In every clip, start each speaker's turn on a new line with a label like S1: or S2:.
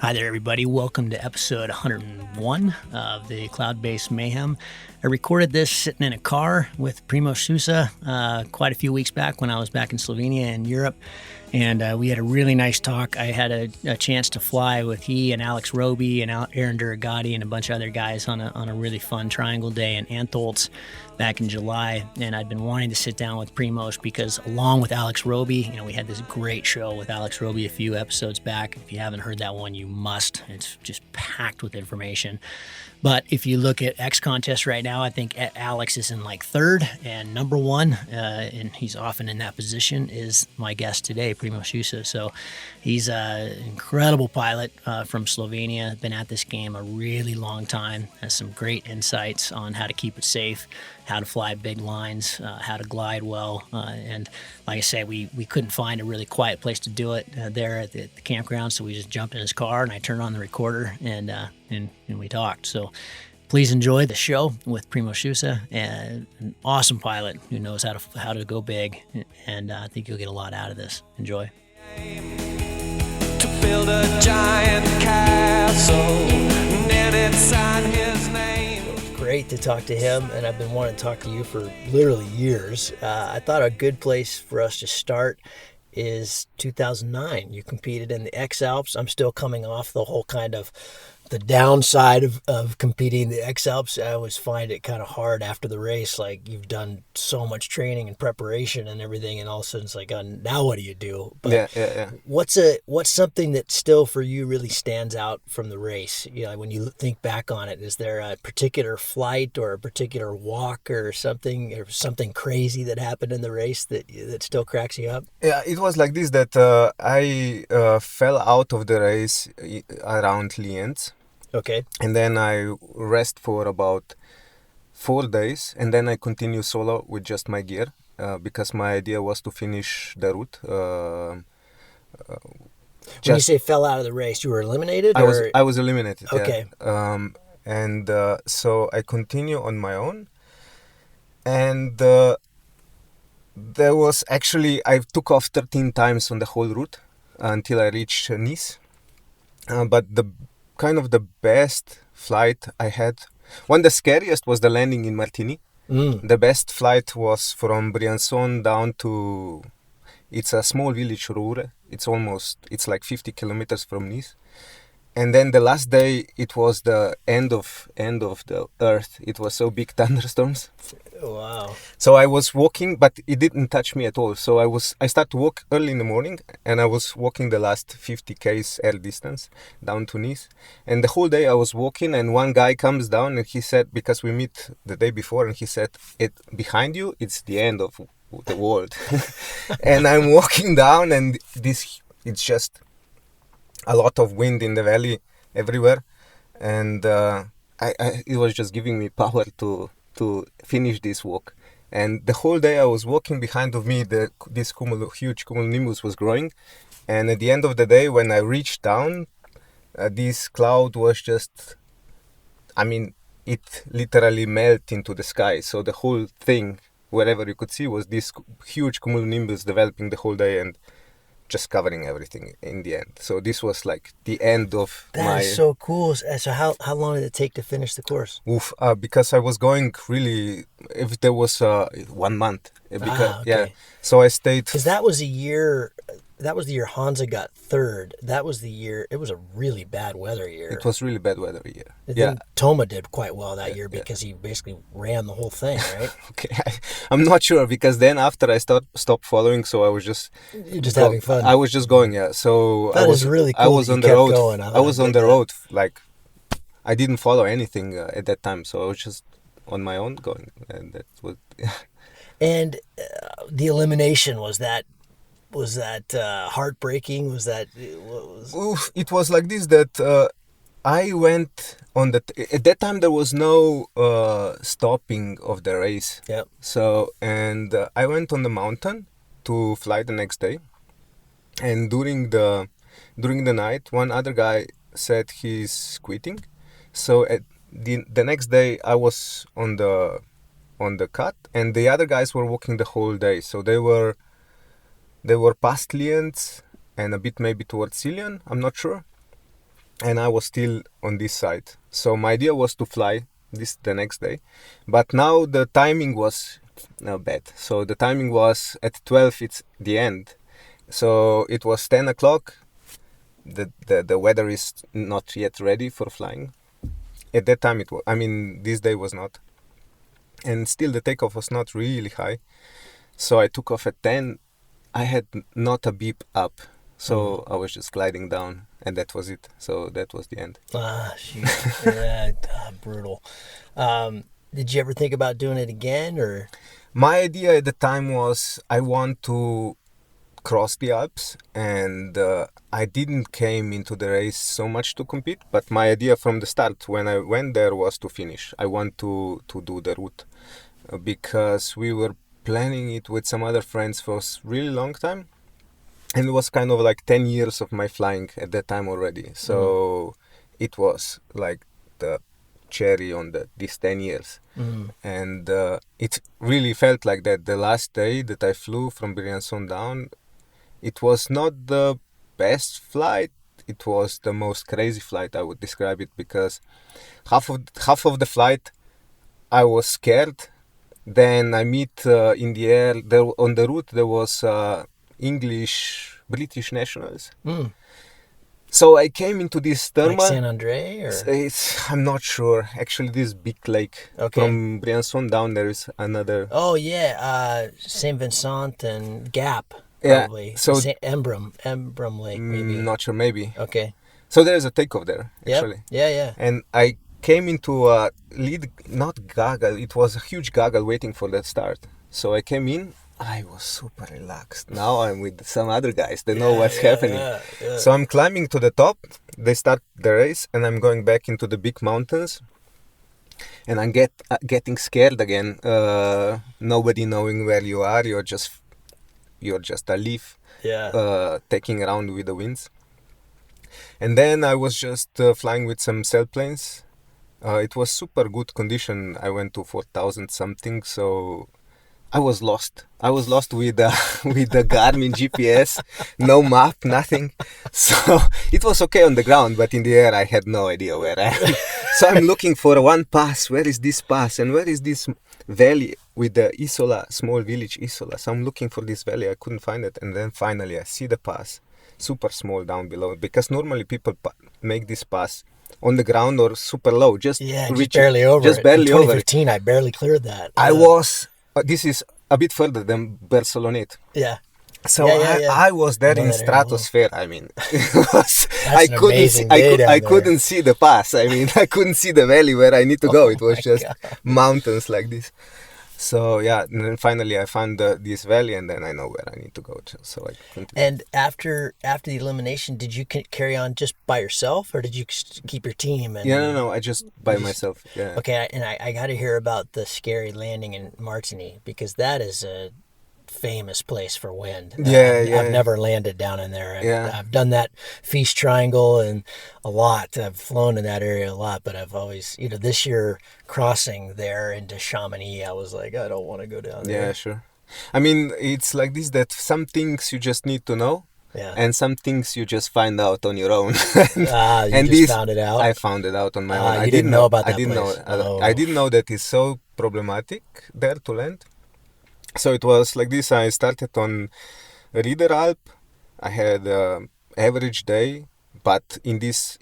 S1: Hi there, everybody. Welcome to episode 101 of the Cloud-Based Mayhem. I recorded this sitting in a car with Primoz Susa quite a few weeks back when I was back in Slovenia and Europe. And we had a really nice talk. I had a chance to fly with he and Alex Robe and Aaron Duragati and a bunch of other guys on a really fun triangle day in Antholz back in July. And I'd been wanting to sit down with Primoz because along with Alex Robe, we had this great show with Alex Robe a few episodes back. If you haven't heard that one, you must. It's just packed with information. But if you look at XContest right now, I think Alex is in like third, and number one, and he's often in that position, is my guest today, Primoz Susa. So he's an incredible pilot from Slovenia, been at this game a really long time, has some great insights on how to keep it safe, how to fly big lines, how to glide well. And like I said, we couldn't find a really quiet place to do it there at the campground, so we just jumped in his car and I turned on the recorder and we talked. So please enjoy the show with Primoz Susa, an awesome pilot who knows how to go big, and I think you'll get a lot out of this. Enjoy. To build a giant castle, and inside his name. So it's great to talk to him, and I've been wanting to talk to you for literally years. I thought a good place for us to start is 2009. You competed in the X-Alps. I'm still coming off the whole kind of the downside of competing in the X-Alps. I always find it kind of hard after the race. Like, you've done so much training and preparation and everything, and all of a sudden it's like, now what do you do? But
S2: yeah.
S1: What's something that still for you really stands out from the race? When you think back on it, is there a particular flight or a particular walk or something crazy that happened in the race that still cracks you up?
S2: Yeah, it was like this, that I fell out of the race around Lienz.
S1: Okay.
S2: And then I rest for about 4 days, and then I continue solo with just my gear because my idea was to finish the route.
S1: When you say fell out of the race, you were eliminated?
S2: I was eliminated.
S1: Okay.
S2: Yeah. So I continue on my own, and there was actually, I took off 13 times on the whole route until I reached Nice. But the best flight I had, the scariest was the landing in Martigny. The best flight was from Briançon down to, it's a small village, Roure. It's like 50 kilometers from Nice. And then the last day, it was the end of the earth. It was so big thunderstorms.
S1: Wow.
S2: So I was walking, but it didn't touch me at all. So I started to walk early in the morning, and I was walking the last 50 km air distance down to Nice. And the whole day I was walking, and one guy comes down and he said, because we meet the day before, and he said, behind you, it's the end of the world. And I'm walking down, and it's just a lot of wind in the valley everywhere. And it was just giving me power to finish this walk. And the whole day I was walking, behind of me this huge cumulonimbus was growing, and at the end of the day when I reached down, this cloud was just, it literally melted into the sky. So the whole thing, wherever you could see, was this huge cumulonimbus developing the whole day and just covering everything in the end. So this was like the end of
S1: That is so cool. So how long did it take to finish the course?
S2: Because I was going really, if there was 1 month.
S1: Okay.
S2: Yeah. So I stayed.
S1: Because that was the year Hansa got third. That was the year, it was a really bad weather year.
S2: It was really bad weather year.
S1: Yeah. Toma did quite well that year because he basically ran the whole thing, right?
S2: Okay, I'm not sure, because then after I stopped following, so I was just...
S1: You're just having fun.
S2: I was just going, yeah. So
S1: that is really cool.
S2: I was on the road.
S1: Going.
S2: I was on the road, like, I didn't follow anything at that time, so I was just on my own going, and that was...
S1: And the elimination, was that heartbreaking?
S2: It was like this, that I went on at that time there was no stopping of the race.
S1: Yep.
S2: So, and I went on the mountain to fly the next day, and during the night, one other guy said he's quitting. So at the next day I was on the cut, and the other guys were walking the whole day. So they were past Lienz and a bit maybe towards Cillian, I'm not sure. and I was still on this side. So my idea was to fly this the next day, but now the timing was bad. So the timing was at 12. It's the end. So it was 10 o'clock. The weather is not yet ready for flying. At that time it was. I mean, this day was not, and still the takeoff was not really high. So I took off at 10. I had not a beep up. So I was just gliding down, and that was it. So that was the end.
S1: Shoot. Yeah, brutal. Did you ever think about doing it again, or?
S2: My idea at the time was I want to cross the Alps, and I didn't came into the race so much to compete, but my idea from the start when I went there was to finish. I want to do the route because we were planning it with some other friends for a really long time. And it was kind of like 10 years of my flying at that time already. So it was like the cherry on these 10 years. And it really felt like that. The last day that I flew from Briançon down, it was not the best flight. It was the most crazy flight, I would describe it, because half of the flight I was scared. Then I meet in the air, there, on the route there was English, British nationals. So I came into this thermal.
S1: Like San Andre, or?
S2: I'm not sure. Actually, this big lake.
S1: Okay.
S2: From Briançon down there is another.
S1: Oh yeah, Saint Vincent and Gap.
S2: Yeah,
S1: Probably.
S2: so
S1: Embrun Lake, maybe.
S2: Not sure, maybe.
S1: Okay.
S2: So there is a takeoff there, actually.
S1: Yep. Yeah.
S2: And I came into a not goggle. It was a huge goggle waiting for that start. So I came in. I was super relaxed. Now I'm with some other guys. They know what's happening.
S1: Yeah.
S2: So I'm climbing to the top. They start the race, and I'm going back into the big mountains. And I'm getting scared again. Nobody knowing where you are. You're just a leaf. Taking around with the winds. And then I was just flying with some sailplanes. It was super good condition. I went to 4,000 something. So I was lost. I was lost with the Garmin GPS, no map, nothing. So it was okay on the ground, but in the air I had no idea where I am. So I'm looking for one pass. Where is this pass? And where is this valley with the Isola, small village Isola? So I'm looking for this valley. I couldn't find it. And then finally I see the pass, super small down below. Because normally people make this pass on the ground or super low. Just
S1: barely over
S2: just
S1: it.
S2: barely
S1: in
S2: over
S1: 2015, I barely cleared that.
S2: This is a bit further than Barcelonate.
S1: Yeah.
S2: So I was there in stratosphere. I mean, it was, I couldn't see the pass. I mean, I couldn't see the valley where I need to go. It was just mountains like this. So yeah, and then finally I found this valley, and then I know where I need to go to. So I continued.
S1: And after the elimination, did you carry on just by yourself, or did you keep your team? And,
S2: no, I just by myself. Yeah.
S1: Okay, and I got to hear about the scary landing in Martigny, because that is a famous place for wind. I've never landed down in there. I've done that Feast Triangle and a lot. I've flown in that area a lot, but I've always, this year crossing there into Chamonix, I was like, I don't want to go down there.
S2: Yeah, sure. I mean, it's like this, that some things you just need to know.
S1: Yeah.
S2: And some things you just find out on your own.
S1: Found it out?
S2: I found it out on my own.
S1: I didn't know about that
S2: I didn't
S1: place.
S2: know. I didn't know that it's so problematic there to land. So it was like this. I started on Rieder Alp. I had average day, but in this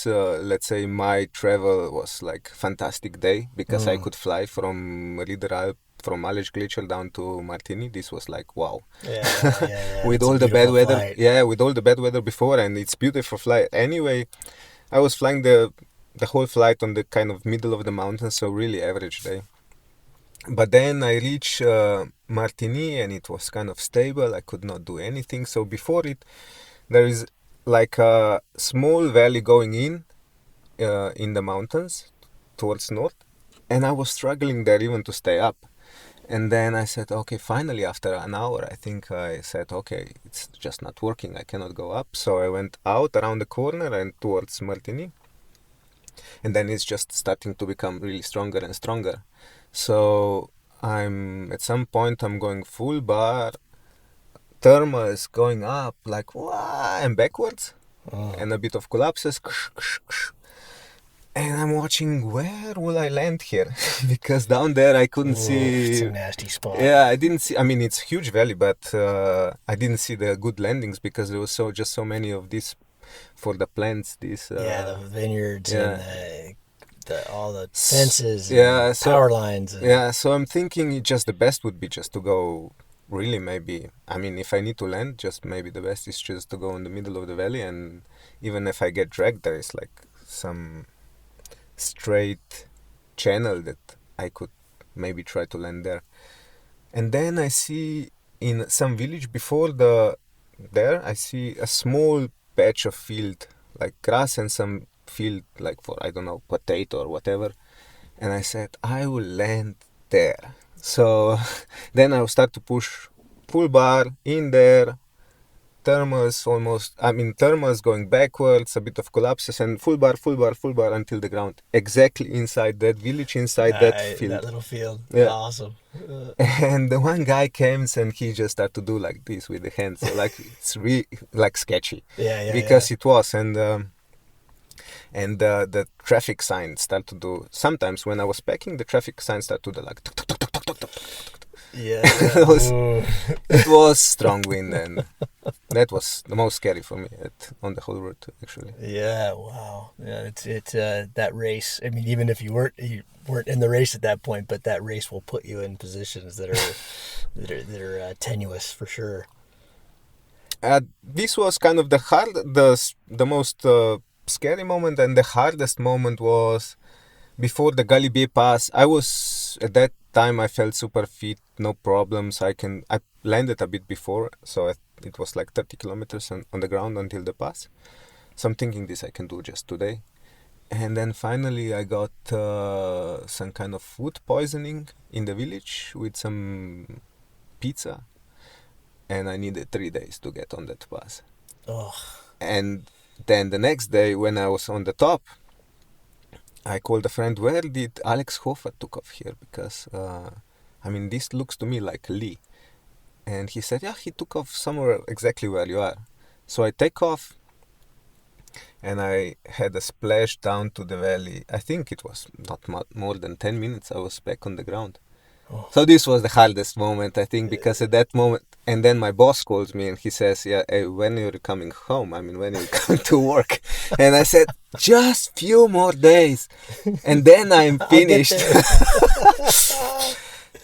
S2: let's say my travel was like fantastic day, because I could fly from Rieder Alp, from Alex Glacier down to Martigny. This was like wow.
S1: Yeah.
S2: With all the bad weather. Flight. Yeah, with all the bad weather before, and it's beautiful flight. Anyway, I was flying the whole flight on the kind of middle of the mountain, so really average day. But then I reached Martigny, and it was kind of stable. I could not do anything. So before it, there is like a small valley going in the mountains towards north, and I was struggling there even to stay up. And then I said, okay, finally after an hour, I think I said, okay, it's just not working. I cannot go up. So I went out around the corner and towards Martigny. And then it's just starting to become really stronger and stronger. So at some point I'm going full bar, thermal is going up, like, wow, and backwards. and a bit of collapses. And I'm watching, where will I land here? Because down there I couldn't see.
S1: It's a nasty spot.
S2: Yeah, I didn't see. I mean, it's a huge valley, but I didn't see the good landings because there was just so many of these for the plants.
S1: The vineyards
S2: yeah.
S1: and all the fences,
S2: yeah,
S1: and power lines.
S2: Yeah, so I'm thinking just the best would be just to go. Really, maybe. I mean, if I need to land, just maybe the best is just to go in the middle of the valley, and even if I get dragged, there is like some straight channel that I could maybe try to land there. And then I see in some village before there I see a small patch of field, like grass and some field like for, I don't know, potato or whatever. And I said, I will land there. So then I'll start to push full bar in there, thermals going backwards, a bit of collapses, and full bar until the ground. Exactly inside that village, inside that field.
S1: That little field.
S2: Yeah.
S1: Awesome.
S2: And the one guy comes and he just started to do like this with the hands. So like it's really like sketchy. Because it was. And the traffic sign started to do. Sometimes when I was packing, the traffic sign started to do like. Tuk, tuk, tuk, tuk, tuk, tuk, tuk.
S1: Yeah.
S2: It was strong wind, and that was the most scary for me on the whole route, actually.
S1: Yeah. Wow. Yeah. It's that race. I mean, even if you weren't in the race at that point, but that race will put you in positions that are tenuous for sure.
S2: This was kind of the most scary moment, and the hardest moment was before the Galibier Pass. I was at that time I felt super fit, no problems. I landed a bit before, so it was like 30 kilometers on the ground until the pass. So I'm thinking this I can do just today. And then finally I got some kind of food poisoning in the village with some pizza, and I needed 3 days to get on that pass.
S1: Oh.
S2: And then the next day when I was on the top, I called a friend, where did Alex Robe took off here? Because, this looks to me like Lee. And he said, yeah, he took off somewhere exactly where you are. So I take off, and I had a splash down to the valley. I think it was not more than 10 minutes. I was back on the ground.
S1: Oh.
S2: So this was the hardest moment, I think, because at that moment, and then my boss calls me and he says, yeah, hey, when are you coming home? When are you coming to work? And I said, just few more days, and then I'm finished.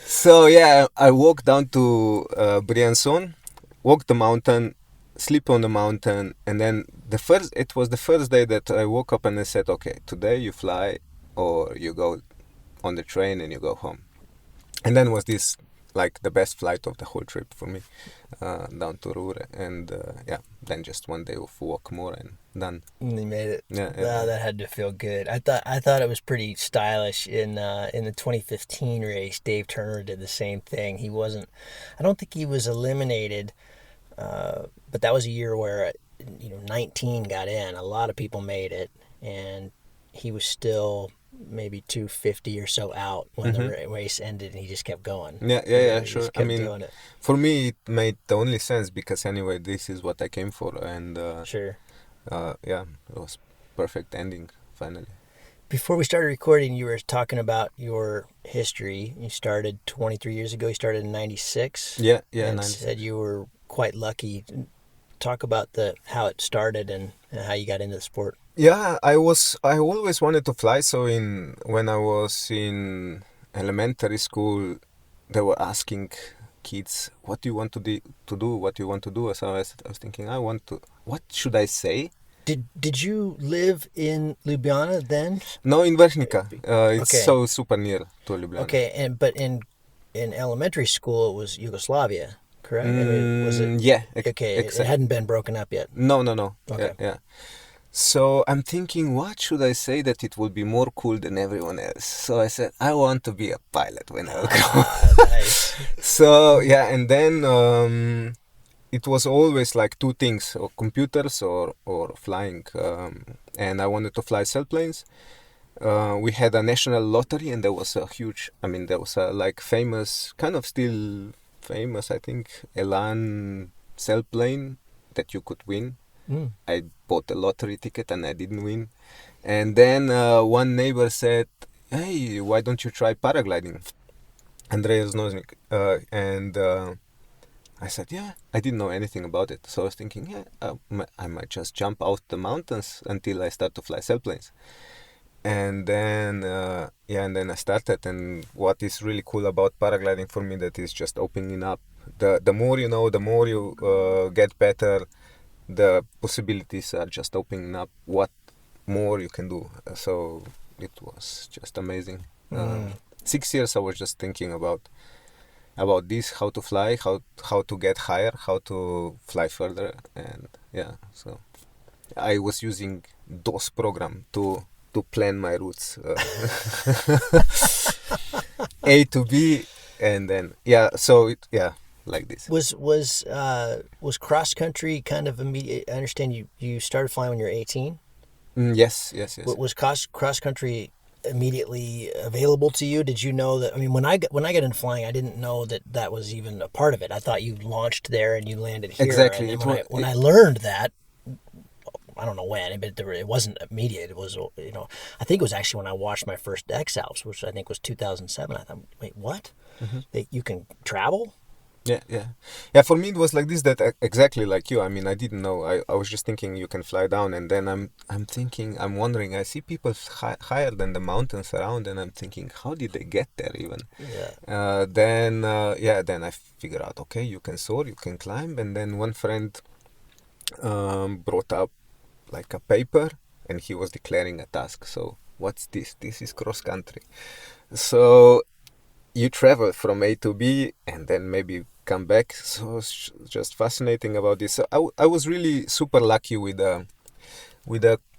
S2: So yeah, I walked down to Briançon, walked the mountain, sleep on the mountain, and then it was the first day that I woke up and I said, okay, today you fly or you go on the train and you go home. And then was this like the best flight of the whole trip for me, down to Ruhr, and then just 1 day of walk more and done.
S1: And you made it.
S2: Yeah.
S1: That had to feel good. I thought it was pretty stylish in the 2015 race. Dave Turner did the same thing. I don't think he was eliminated, but that was a year where 19 got in. A lot of people made it, and he was still maybe 250 or so out when the race ended, and he just kept going.
S2: Sure. For me it made the only sense, because anyway this is what I came for, and
S1: sure.
S2: It was perfect ending finally.
S1: Before we started recording, you were talking about your history. You started 23 years ago. You started in 96.
S2: And
S1: 96. Said you were quite lucky. Talk about how it started and how you got into the sport.
S2: Yeah, I always wanted to fly. So when I was in elementary school, they were asking kids, what do you want to do? What do you want to do? So I was thinking, what should I say?
S1: Did you live in Ljubljana then?
S2: No, in Vršnica. It's
S1: Okay.
S2: so super near to Ljubljana.
S1: Okay, but in elementary school it was Yugoslavia, correct? Was it?
S2: Yeah.
S1: Okay,
S2: exactly.
S1: it hadn't been broken up yet.
S2: No.
S1: Okay.
S2: Yeah. So I'm thinking, what should I say that it will be more cool than everyone else? So I said, I want to be a pilot when I grow up.
S1: Nice.
S2: So yeah, and then it was always like two things, or computers or flying. And I wanted to fly sailplanes. We had a national lottery, and there was a huge, there was a like famous, kind of still famous, I think, Elan sailplane that you could win. I bought a lottery ticket and I didn't win. And then one neighbor said, "Hey, why don't you try paragliding?" Andreas Noznik. And I said, "Yeah." I didn't know anything about it. So I was thinking, yeah, I might just jump out the mountains until I start to fly sailplanes. And then, and then I started. And what is really cool about paragliding for me, that is just opening up. The more you know, the more you get better. The possibilities are just opening up. What more you can do. So it was just amazing. 6 years I was just thinking about this, how to fly, how to get higher, how to fly further, and so I was using DOS program to plan my routes, A to B, and then like this.
S1: Was cross country kind of immediate? I understand you started flying when you were 18.
S2: Yes.
S1: Was cross country immediately available to you? Did you know that? I mean, when I got into flying, I didn't know that was even a part of it. I thought you launched there and you landed here.
S2: Exactly.
S1: And when I learned that, I don't know when, but it wasn't immediate. It was, I think it was actually when I watched my first X-Alps, which I think was 2007. I thought, wait, what? That you can travel?
S2: Yeah. For me, it was like this. That exactly like you. I mean, I didn't know. I was just thinking you can fly down, and then I'm wondering. I see people higher than the mountains around, and I'm thinking, how did they get there even?
S1: Yeah.
S2: Then I figure out, okay, you can soar, you can climb, and then one friend brought up like a paper, and he was declaring a task. So what's this? This is cross country. So you travel from A to B, and then maybe come back. So it's just fascinating about this. So I was really super lucky with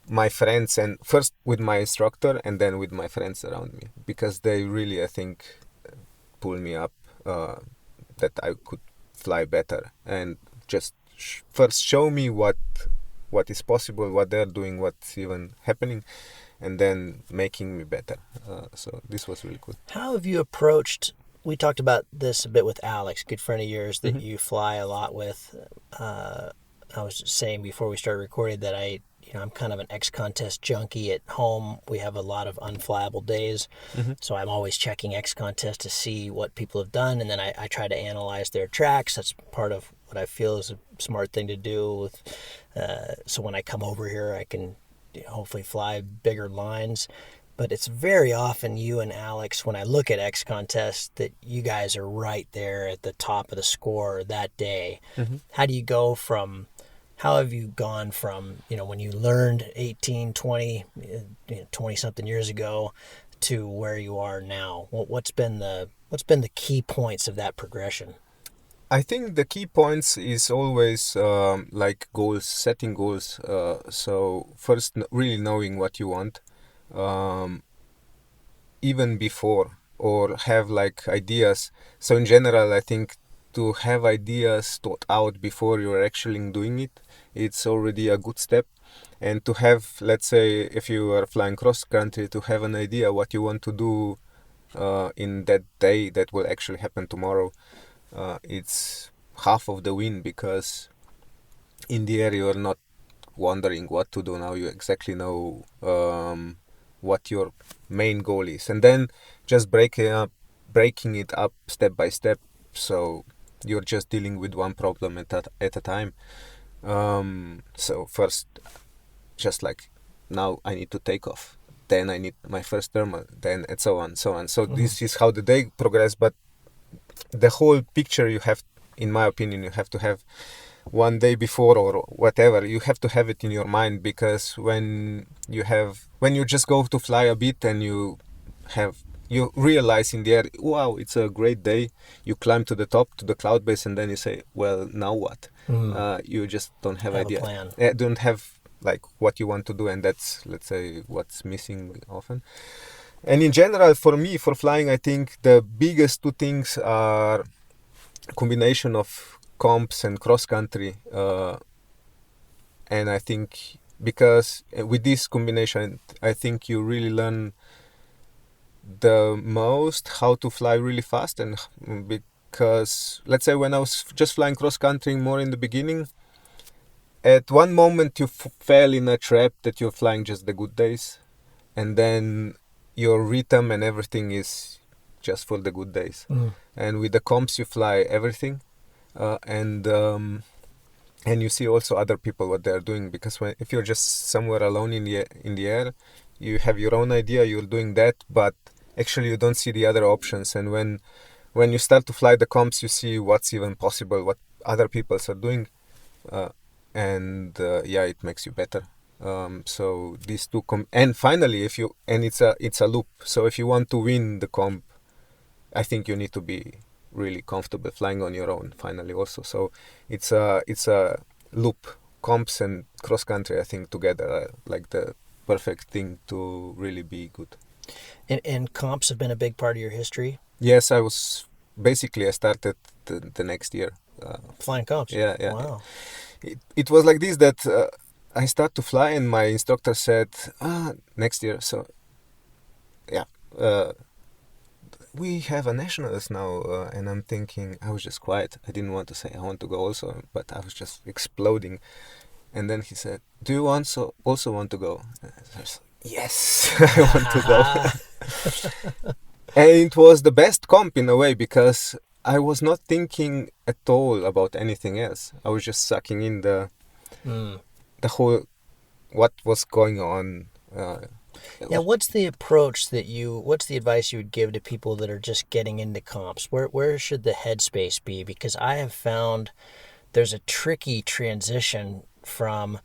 S2: my friends, and first with my instructor, and then with my friends around me, because they really, I think, pulled me up that I could fly better, and just first show me what is possible, what they're doing, what's even happening, and then making me better. So this was really cool.
S1: How have you approached? We talked about this a bit with Alex, good friend of yours that you fly a lot with. I was saying before we started recording that I'm kind of an XContest junkie at home. We have a lot of unflyable days, so I'm always checking XContest to see what people have done, and then I try to analyze their tracks. That's part of what I feel is a smart thing to do. So when I come over here, I can hopefully fly bigger lines. But it's very often you and Alex, when I look at XContest, that you guys are right there at the top of the score that day. How have you gone from, when you learned 18, 20, 20-something years ago to where you are now? What's been the key points of that progression?
S2: I think the key points is always like goals, setting goals. So first, really knowing what you want, even before, or have like ideas. So in general, I think to have ideas thought out before you're actually doing it, it's already a good step. And to have, let's say, if you are flying cross country, to have an idea what you want to do in that day that will actually happen tomorrow. It's half of the win, because in the air you're not wondering what to do now. You exactly know what your main goal is, and then just breaking it up step by step. So you're just dealing with one problem at a time. So first, just like now I need to take off, then I need my first thermal, then and so on. So this is how the day progresses. But the whole picture you have, in my opinion, you have to have one day before or whatever. You have to have it in your mind, because when you just go to fly a bit and you realize in the air, wow, it's a great day. You climb to the top, to the cloud base, and then you say, well, now what? You just don't have idea.
S1: A plan.
S2: Don't have like what you want to do, and that's, let's say, what's missing often. And in general, for me, for flying, I think the biggest two things are combination of comps and cross country. And I think because with this combination, I think you really learn the most how to fly really fast. And because, let's say, when I was just flying cross country more in the beginning, at one moment you fell in a trap that you're flying just the good days, and then your rhythm and everything is just for the good days. And with the comps you fly everything, and you see also other people what they're doing, because if you're just somewhere alone in the air, you have your own idea, you're doing that, but actually you don't see the other options. And when you start to fly the comps, you see what's even possible, what other people are doing, it makes you better. So these two and finally, it's a loop. So if you want to win the comp, I think you need to be really comfortable flying on your own finally also. So it's a loop. Comps and cross country, I think, together are like the perfect thing to really be good.
S1: And comps have been a big part of your history?
S2: Yes, I started the next year.
S1: Flying comps?
S2: Yeah.
S1: Wow.
S2: It was like this, that I start to fly and my instructor said, next year. So, yeah, we have a nationals now. And I'm thinking, I was just quiet. I didn't want to say I want to go also, but I was just exploding. And then he said, do you also want to go? And I was, yes, I want to go. And it was the best comp in a way, because I was not thinking at all about anything else. I was just sucking in the whole, what was going on.
S1: Now, what's the advice you would give to people that are just getting into comps? Where should the headspace be? Because I have found there's a tricky transition from,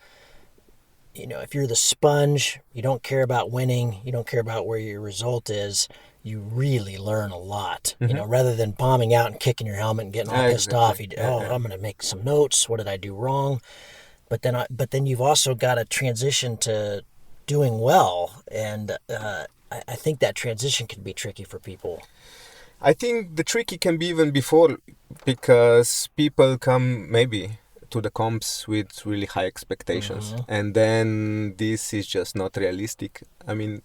S1: if you're the sponge, you don't care about winning, you don't care about where your result is, you really learn a lot, rather than bombing out and kicking your helmet and getting all pissed off. I'm going to make some notes. What did I do wrong? But then you've also got to transition to doing well. And I think that transition can be tricky for people.
S2: I think the tricky can be even before, because people come maybe to the comps with really high expectations. And then this is just not realistic. I mean,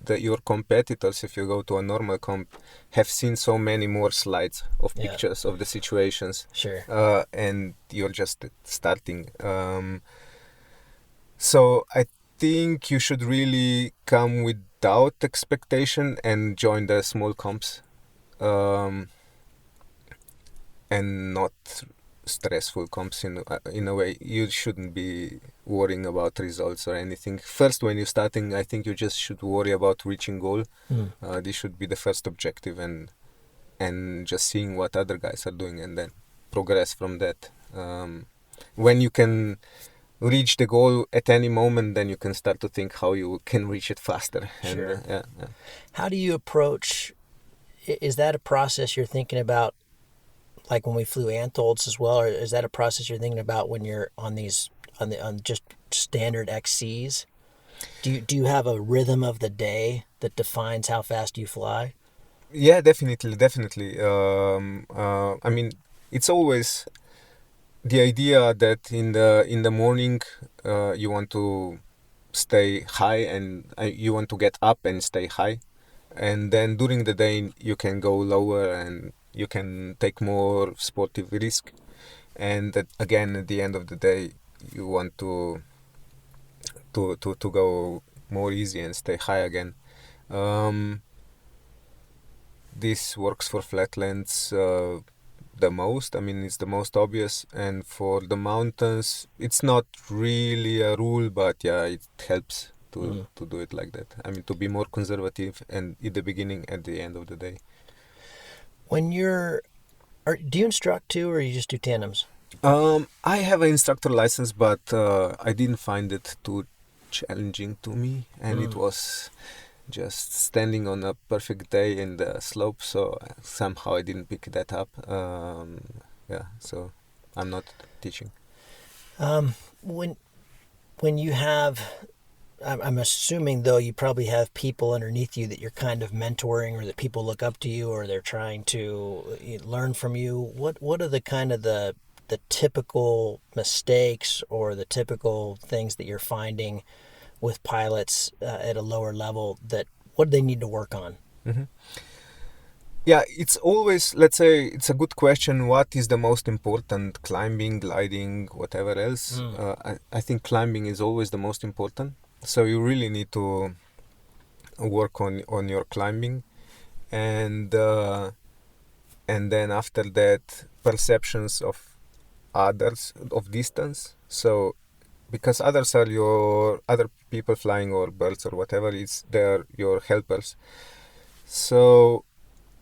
S2: your competitors, if you go to a normal comp, have seen so many more slides of pictures of the situations.
S1: Sure.
S2: And you're just starting. So I think you should really come without expectation and join the small comps, and not stressful comps in a way. You shouldn't be worrying about results or anything. First, when you're starting, I think you just should worry about reaching goal. This should be the first objective, and just seeing what other guys are doing, and then progress from that. When you can reach the goal at any moment, then you can start to think how you can reach it faster.
S1: Sure.
S2: And,
S1: How do you approach? Is that a process you're thinking about, like when we flew Antholz as well, or is that a process you're thinking about when you're on just standard XCs? Do you have a rhythm of the day that defines how fast you fly?
S2: Yeah, definitely. I mean, it's always the idea that in the morning you want to stay high, and you want to get up and stay high, and then during the day you can go lower and you can take more sportive risk, and that, again, at the end of the day you want to go more easy and stay high again. This works for flatlands the most. I mean, it's the most obvious, and for the mountains it's not really a rule, but yeah, it helps to do it like that. I mean, to be more conservative, and at the beginning, at the end of the day.
S1: When do you instruct too, or you just do tandems?
S2: I have an instructor license, but I didn't find it too challenging to me, and it was just standing on a perfect day in the slope, so somehow I didn't pick that up. So I'm not teaching.
S1: When you have, I'm assuming though, you probably have people underneath you that you're kind of mentoring, or that people look up to you, or they're trying to learn from you. What are the kind of the typical mistakes or the typical things that you're finding with pilots at a lower level, what do they need to work on?
S2: Yeah, it's always, let's say, it's a good question. What is the most important? Climbing, gliding, whatever else? I think climbing is always the most important. So you really need to work on your climbing, and then after that, perceptions of others, of distance. So because others are your other people flying or birds or whatever, they're your helpers. So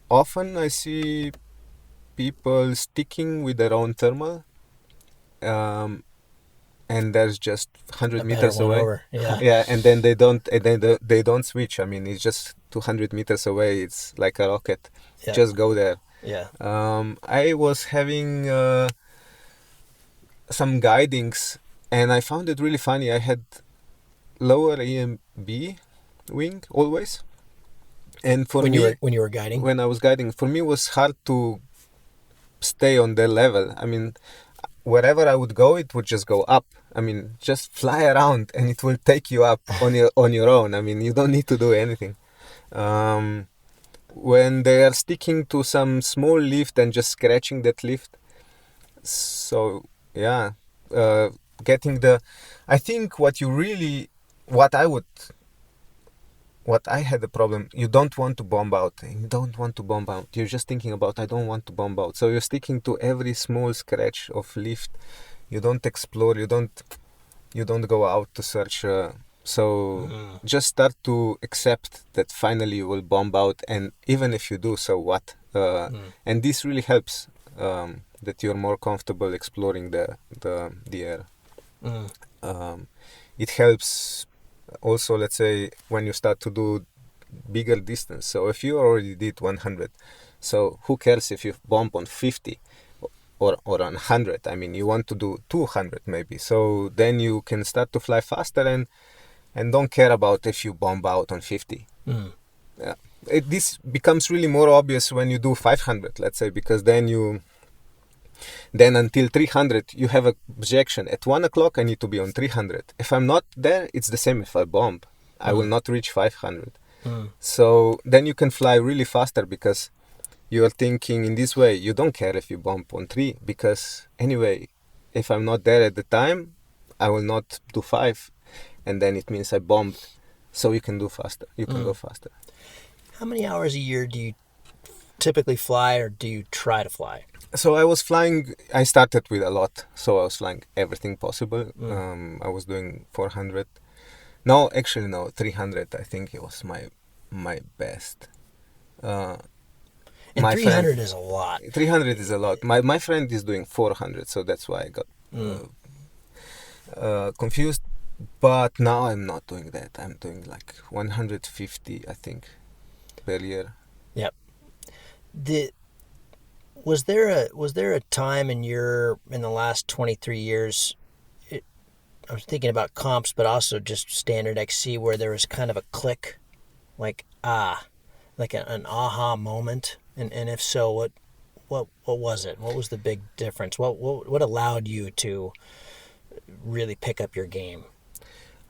S2: often I see people sticking with their own thermal, um, and there's just 100
S1: A better
S2: meters
S1: one
S2: away.
S1: over. Yeah.
S2: Yeah, and then they don't switch. I mean, it's just 200 meters away. It's like a rocket.
S1: Yeah.
S2: Just go there.
S1: Yeah.
S2: I was having some guidings, and I found it really funny. I had lower EMB wing always, and for
S1: When
S2: me,
S1: you were guiding.
S2: when I was guiding, for me it was hard to stay on their level. I mean, wherever I would go, it would just go up. I mean, just fly around, and it will take you up on your own. I mean, you don't need to do anything. When they are sticking to some small lift and just scratching that lift, so yeah, getting the. I think what I had the problem. You don't want to bomb out. You don't want to bomb out. You're just thinking about, I don't want to bomb out. So you're sticking to every small scratch of lift. You don't explore. You don't go out to search. Just start to accept that finally you will bomb out, and even if you do, so what? And this really helps, that you're more comfortable exploring the air. It helps also, let's say, when you start to do bigger distance. So if you already did 100, so who cares if you bomb on 50 or on 100? I mean, you want to do 200 maybe. So then you can start to fly faster and don't care about if you bomb out on 50. Yeah. This becomes really more obvious when you do 500, let's say, because then until 300 you have a projection. At 1 o'clock I need to be on 300. If I'm not there, it's the same if I bomb. I will not reach 500. So then you can fly really faster, because you are thinking in this way. You don't care if you bomb on 3, because anyway, if I'm not there at the time, I will not do 5, and then it means I bombed. So you can do faster. You can go faster.
S1: How many hours a year do you typically fly, or do you try to fly?
S2: So I started with a lot. So I was flying everything possible. I was doing 400. No, 300. I think it was my best.
S1: And 300 is a lot.
S2: 300 is a lot. My friend is doing 400, so that's why I got confused. But now I'm not doing that. I'm doing like 150, I think, per year.
S1: Yep. Was there a time in the last 23 years, I was thinking about comps, but also just standard XC, where there was kind of a click, like an aha moment, and if so, what was it? What was the big difference? What allowed you to really pick up your game?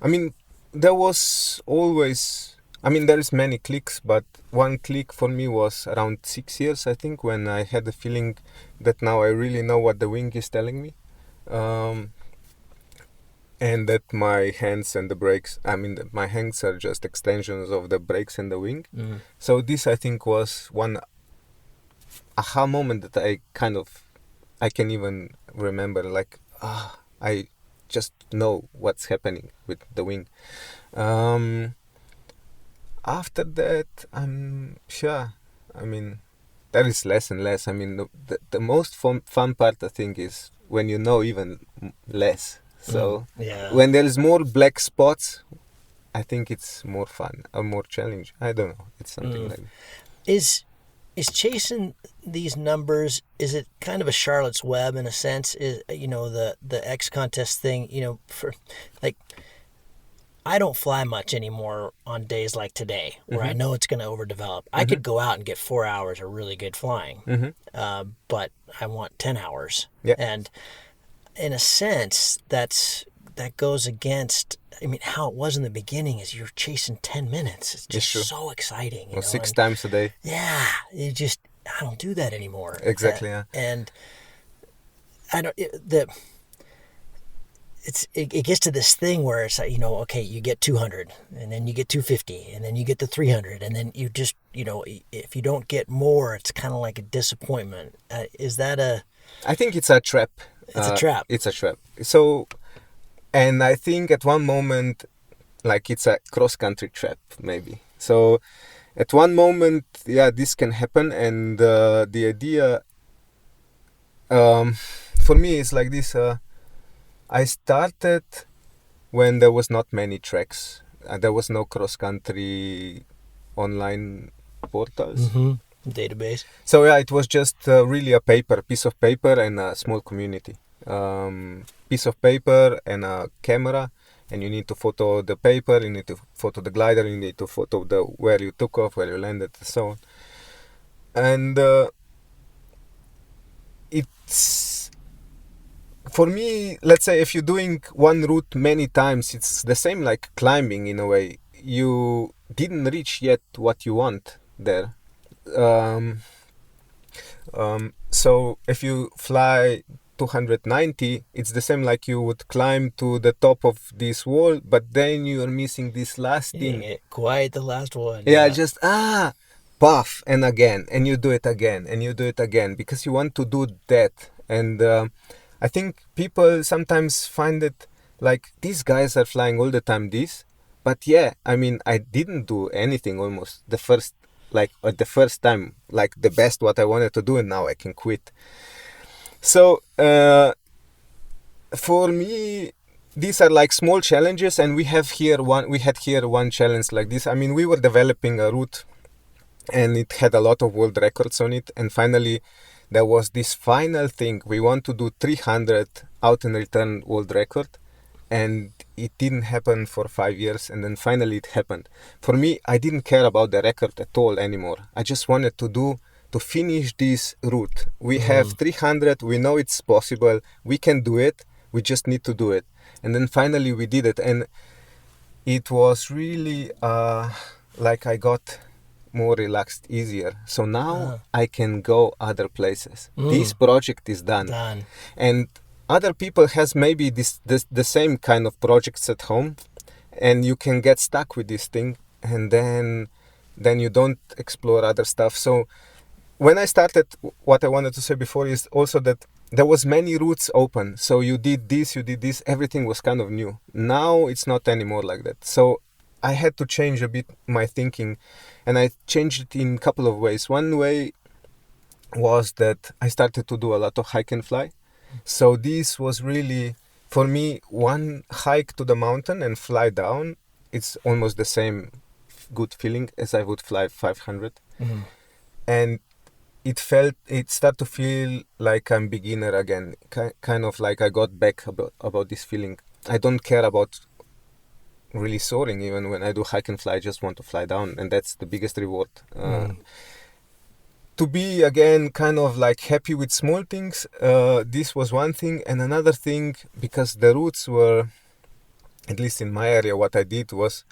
S2: I mean, there was always. I mean, there is many clicks, but one click for me was around 6 years, I think, when I had the feeling that now I really know what the wing is telling me. And that my hands and the brakes, my hands are just extensions of the brakes and the wing. So this, I think, was one aha moment that I can even remember, like, I just know what's happening with the wing. After that, I'm sure. I mean, there is less and less. I mean, the most fun part, I think, is when you know even less. So when there is more black spots, I think it's more fun or more challenging. I don't know. It's something like that.
S1: Is chasing these numbers, is it kind of a Charlotte's Web in a sense? Is, the XContest thing, for like, I don't fly much anymore on days like today, where I know it's going to overdevelop. I could go out and get 4 hours of really good flying, but I want 10 hours.
S2: Yeah.
S1: And in a sense, that's that goes against, I mean, how it was in the beginning is you're chasing 10 minutes. It's just so exciting. You know?
S2: 6 times a day.
S1: Yeah. I don't do that anymore.
S2: Exactly, yeah.
S1: And I don't, it gets to this thing where it's like, you know, okay, you get 200 and then you get 250 and then you get to 300 and then you just, you know, if you don't get more, it's kind of like a disappointment. Is that
S2: I think it's a trap.
S1: It's a trap.
S2: It's a trap. So, and I think at one moment, like it's a cross-country trap, maybe. So at one moment, yeah, this can happen. And the idea for me is like this. I started when there was not many tracks. There was no cross-country online portals.
S1: Database.
S2: So yeah, it was just really a piece of paper and a small community. Piece of paper and a camera, and you need to photo the paper, you need to photo the glider, you need to photo where you took off, where you landed, and so on. And it's... For me, let's say if you're doing one route many times, it's the same like climbing in a way. You didn't reach yet what you want there. So if you fly 290, it's the same like you would climb to the top of this wall, but then you are missing this last thing.
S1: Yeah, quite the last one.
S2: Yeah, just puff, and again, and you do it again, and you do it again, because you want to do that. And I think people sometimes find it like, these guys are flying all the time this, but yeah, I mean, I didn't do anything almost the first time, like the best what I wanted to do, and now I can quit. So for me, these are like small challenges, and we had here one challenge like this. I mean, we were developing a route, and it had a lot of world records on it, and finally there was this final thing. We want to do 300 out and return world record, and it didn't happen for 5 years, and then finally it happened. For me, I didn't care about the record at all anymore. I just wanted to finish this route. We have 300, we know it's possible, we can do it, we just need to do it. And then finally we did it, and it was really like I got more relaxed, easier. So now I can go other places. This project is done. And other people has maybe the same kind of projects at home, and you can get stuck with this thing, and then you don't explore other stuff. So when I started, what I wanted to say before is also that there was many routes open. So you did this, everything was kind of new. Now it's not anymore like that. So I had to change a bit my thinking, and I changed it in a couple of ways. One way was that I started to do a lot of hike and fly. So this was really, for me, one hike to the mountain and fly down, it's almost the same good feeling as I would fly 500. And it started to feel like I'm beginner again, kind of like I got back about this feeling. I don't care about really soaring. Even when I do hike and fly, I just want to fly down, and that's the biggest reward. To be again kind of like happy with small things, this was one thing. And another thing, because the routes were, at least in my area, what I did was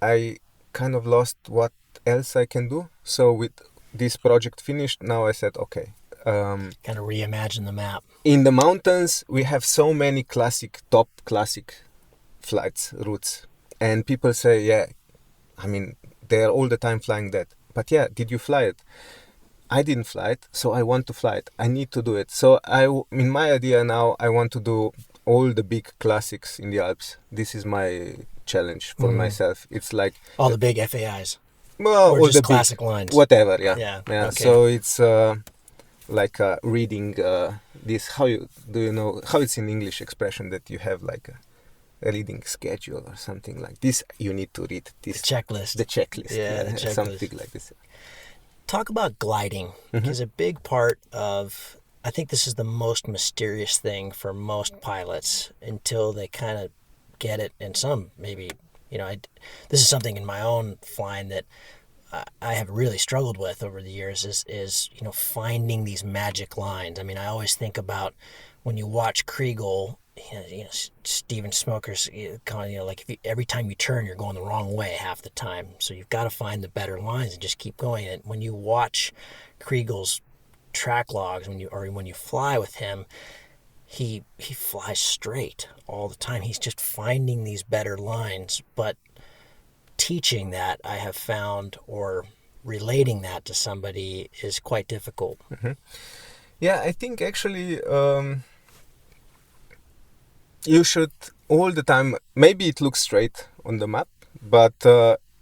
S2: I kind of lost what else I can do. So with this project finished, now I said, okay,
S1: kind of reimagine the map.
S2: In the mountains we have so many top classic flights, routes, and people say, yeah, I mean, they're all the time flying that, but yeah, did you fly it? I didn't fly it, so I want to fly it. I need to do it. So in my idea now, I want to do all the big classics in the Alps. This is my challenge for myself. It's like
S1: all the big FAIs.
S2: Well,
S1: or
S2: all
S1: just
S2: the
S1: classic lines.
S2: Whatever, yeah.
S1: Yeah. Okay.
S2: So it's like reading this. How it's in English expression that you have like a reading schedule or something like this. You need to read this.
S1: The checklist.
S2: Yeah, the checklist. Something like this.
S1: Talk about gliding, because a big part of, I think this is the most mysterious thing for most pilots until they kind of get it, and some maybe, this is something in my own flying that I have really struggled with over the years is finding these magic lines. I mean, I always think about when you watch Kriegel Steven Smoker's kind of like every time you turn, you're going the wrong way half the time. So you've got to find the better lines and just keep going. And when you watch Kriegel's track logs, when you fly with him, he flies straight all the time. He's just finding these better lines. But teaching that, I have found, or relating that to somebody is quite difficult.
S2: Mm-hmm. Yeah, I think actually you should all the time, maybe it looks straight on the map, but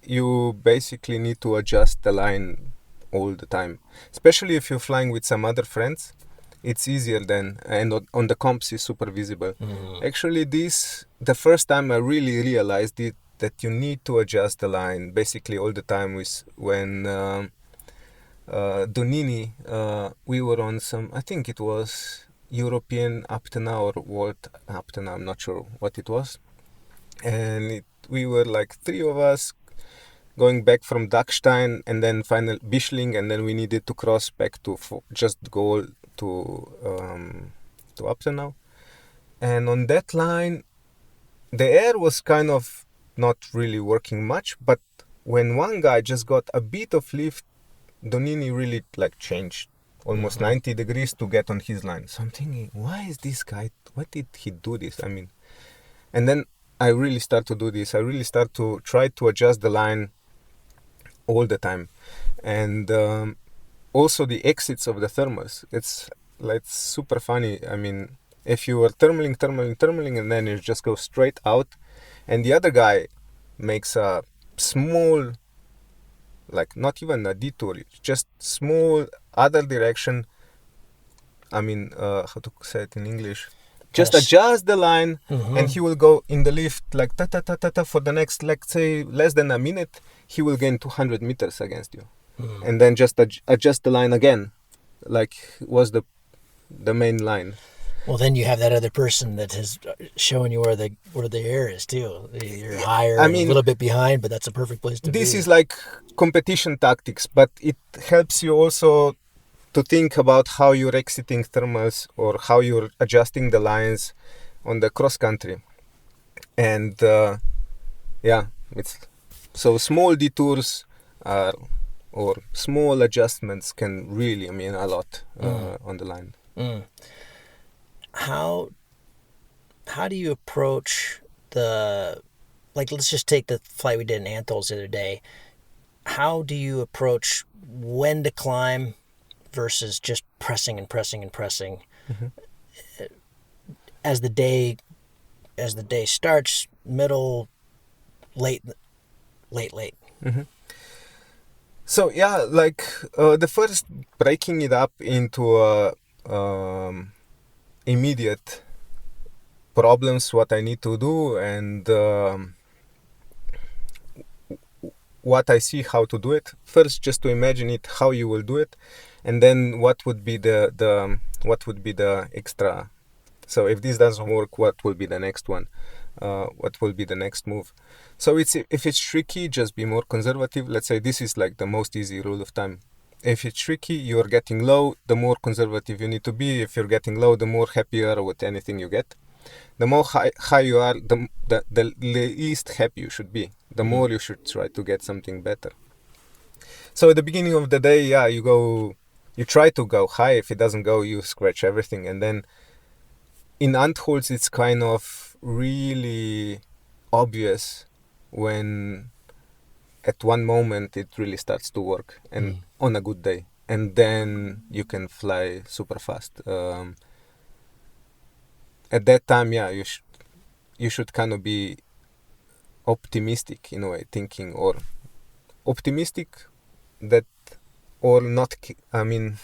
S2: you basically need to adjust the line all the time. Especially if you're flying with some other friends, it's easier then, and on the comps is super visible.
S1: Mm-hmm.
S2: Actually, the first time I really realized it, that you need to adjust the line basically all the time, was when Donini, we were on some, I think it was European up to now or World up to now, I'm not sure what it was, and we were like 3 of us going back from Dachstein and then final Bischling, and then we needed to cross back to just go to Aptenau. And on that line the air was kind of not really working much, but when one guy just got a bit of lift, Donini really like changed almost 90 degrees to get on his line. So I'm thinking, why is this guy, why did he do this? I mean, and then I really start to do this. I really start to try to adjust the line all the time. And also the exits of the thermals. It's super funny. I mean, if you are thermaling, and then you just go straight out, and the other guy makes a small, like not even a detour, just small other direction. I mean, how to say it in English? Just adjust the line, and he will go in the lift like ta-ta-ta-ta-ta for the next, let's say, less than a minute. He will gain 200 meters against you. And then just adjust the line again, like was the main line.
S1: Well, then you have that other person that is showing you where the air is too. You're higher, I mean, a little bit behind, but that's a perfect place to be.
S2: This is like competition tactics, but it helps you also to think about how you're exiting thermals or how you're adjusting the lines on the cross country. And it's so small detours or small adjustments can really mean a lot on the line.
S1: How do you approach let's just take the flight we did in Antholz the other day. How do you approach when to climb versus just pressing and pressing and pressing as the day starts, middle, late?
S2: So like the first breaking it up into immediate problems, what I need to do, and what I see how to do it. First, just to imagine it, how you will do it, and then what would be the extra. So if this doesn't work, what will be the next one? What will be the next move? So if it's tricky, just be more conservative. Let's say this is like the most easy rule of thumb. If it's tricky, you're getting low, the more conservative you need to be. If you're getting low, the more happier with anything you get. The more high you are, the least happy you should be. The more you should try to get something better. So at the beginning of the day, you try to go high. If it doesn't go, you scratch everything. And then in Antholz, it's kind of really obvious when at one moment it really starts to work, and on a good day, and then you can fly super fast. At that time, you should kind of be optimistic in a way, thinking, or optimistic that, or not. I mean,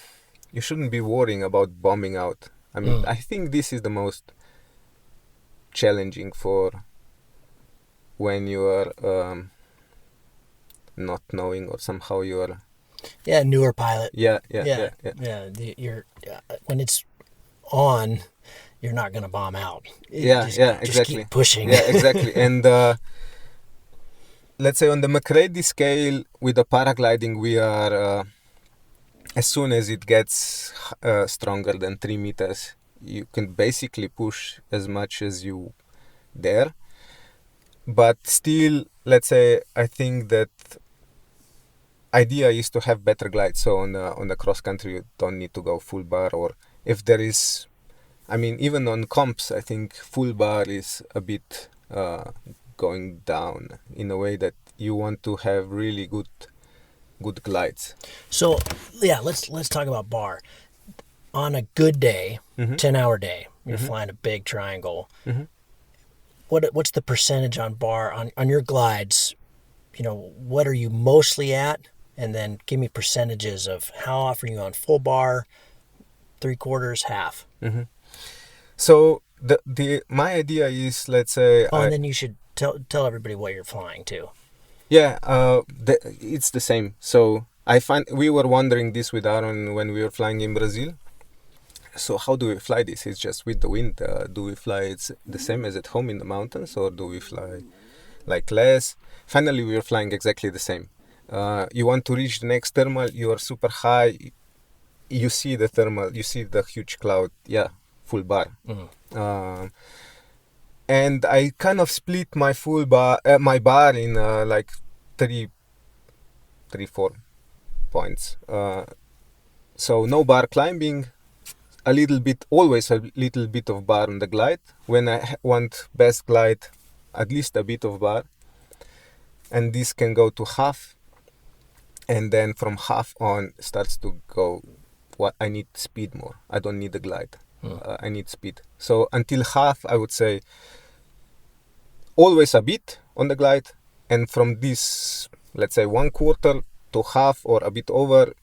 S2: you shouldn't be worrying about bombing out. I mean, I think this is the most challenging for when you are not knowing, or somehow you are
S1: newer pilot.
S2: Yeah.
S1: You're when it's on, you're not gonna bomb out.
S2: Exactly.
S1: Just keep pushing.
S2: Yeah, exactly. And let's say on the McCready scale with the paragliding, we are as soon as it gets stronger than 3 meters, you can basically push as much as you dare. But still, let's say, I think that idea is to have better glide. So on the cross country, you don't need to go full bar, or if there is, I mean, even on comps, I think full bar is a bit going down in a way that you want to have really good glides.
S1: So yeah, let's talk about bar. On a good day, 10-hour day, you're flying a big triangle. What's the percentage on bar on your glides? You know, what are you mostly at? And then give me percentages of how often are you on full bar, 3/4, half.
S2: So my idea is, let's say,
S1: and then you should tell everybody what you're flying too.
S2: Yeah, it's the same. So we were wondering this with Aaron when we were flying in Brazil. So how do we fly this? It's just with the wind. Do we fly it's the same as at home in the mountains, or do we fly like less? Finally, we were flying exactly the same. You want to reach the next thermal, you are super high. You see the thermal, you see the huge cloud. Yeah, full bar. And I kind of split my my bar in like 3-4 points. So no bar climbing, always a little bit of bar on the glide. When I want best glide, at least a bit of bar. And this can go to half. And then from half on starts to go, I need speed more. I don't need the glide. I need speed. So until half, I would say, always a bit on the glide. And from this, let's say 1/4 to half or a bit over,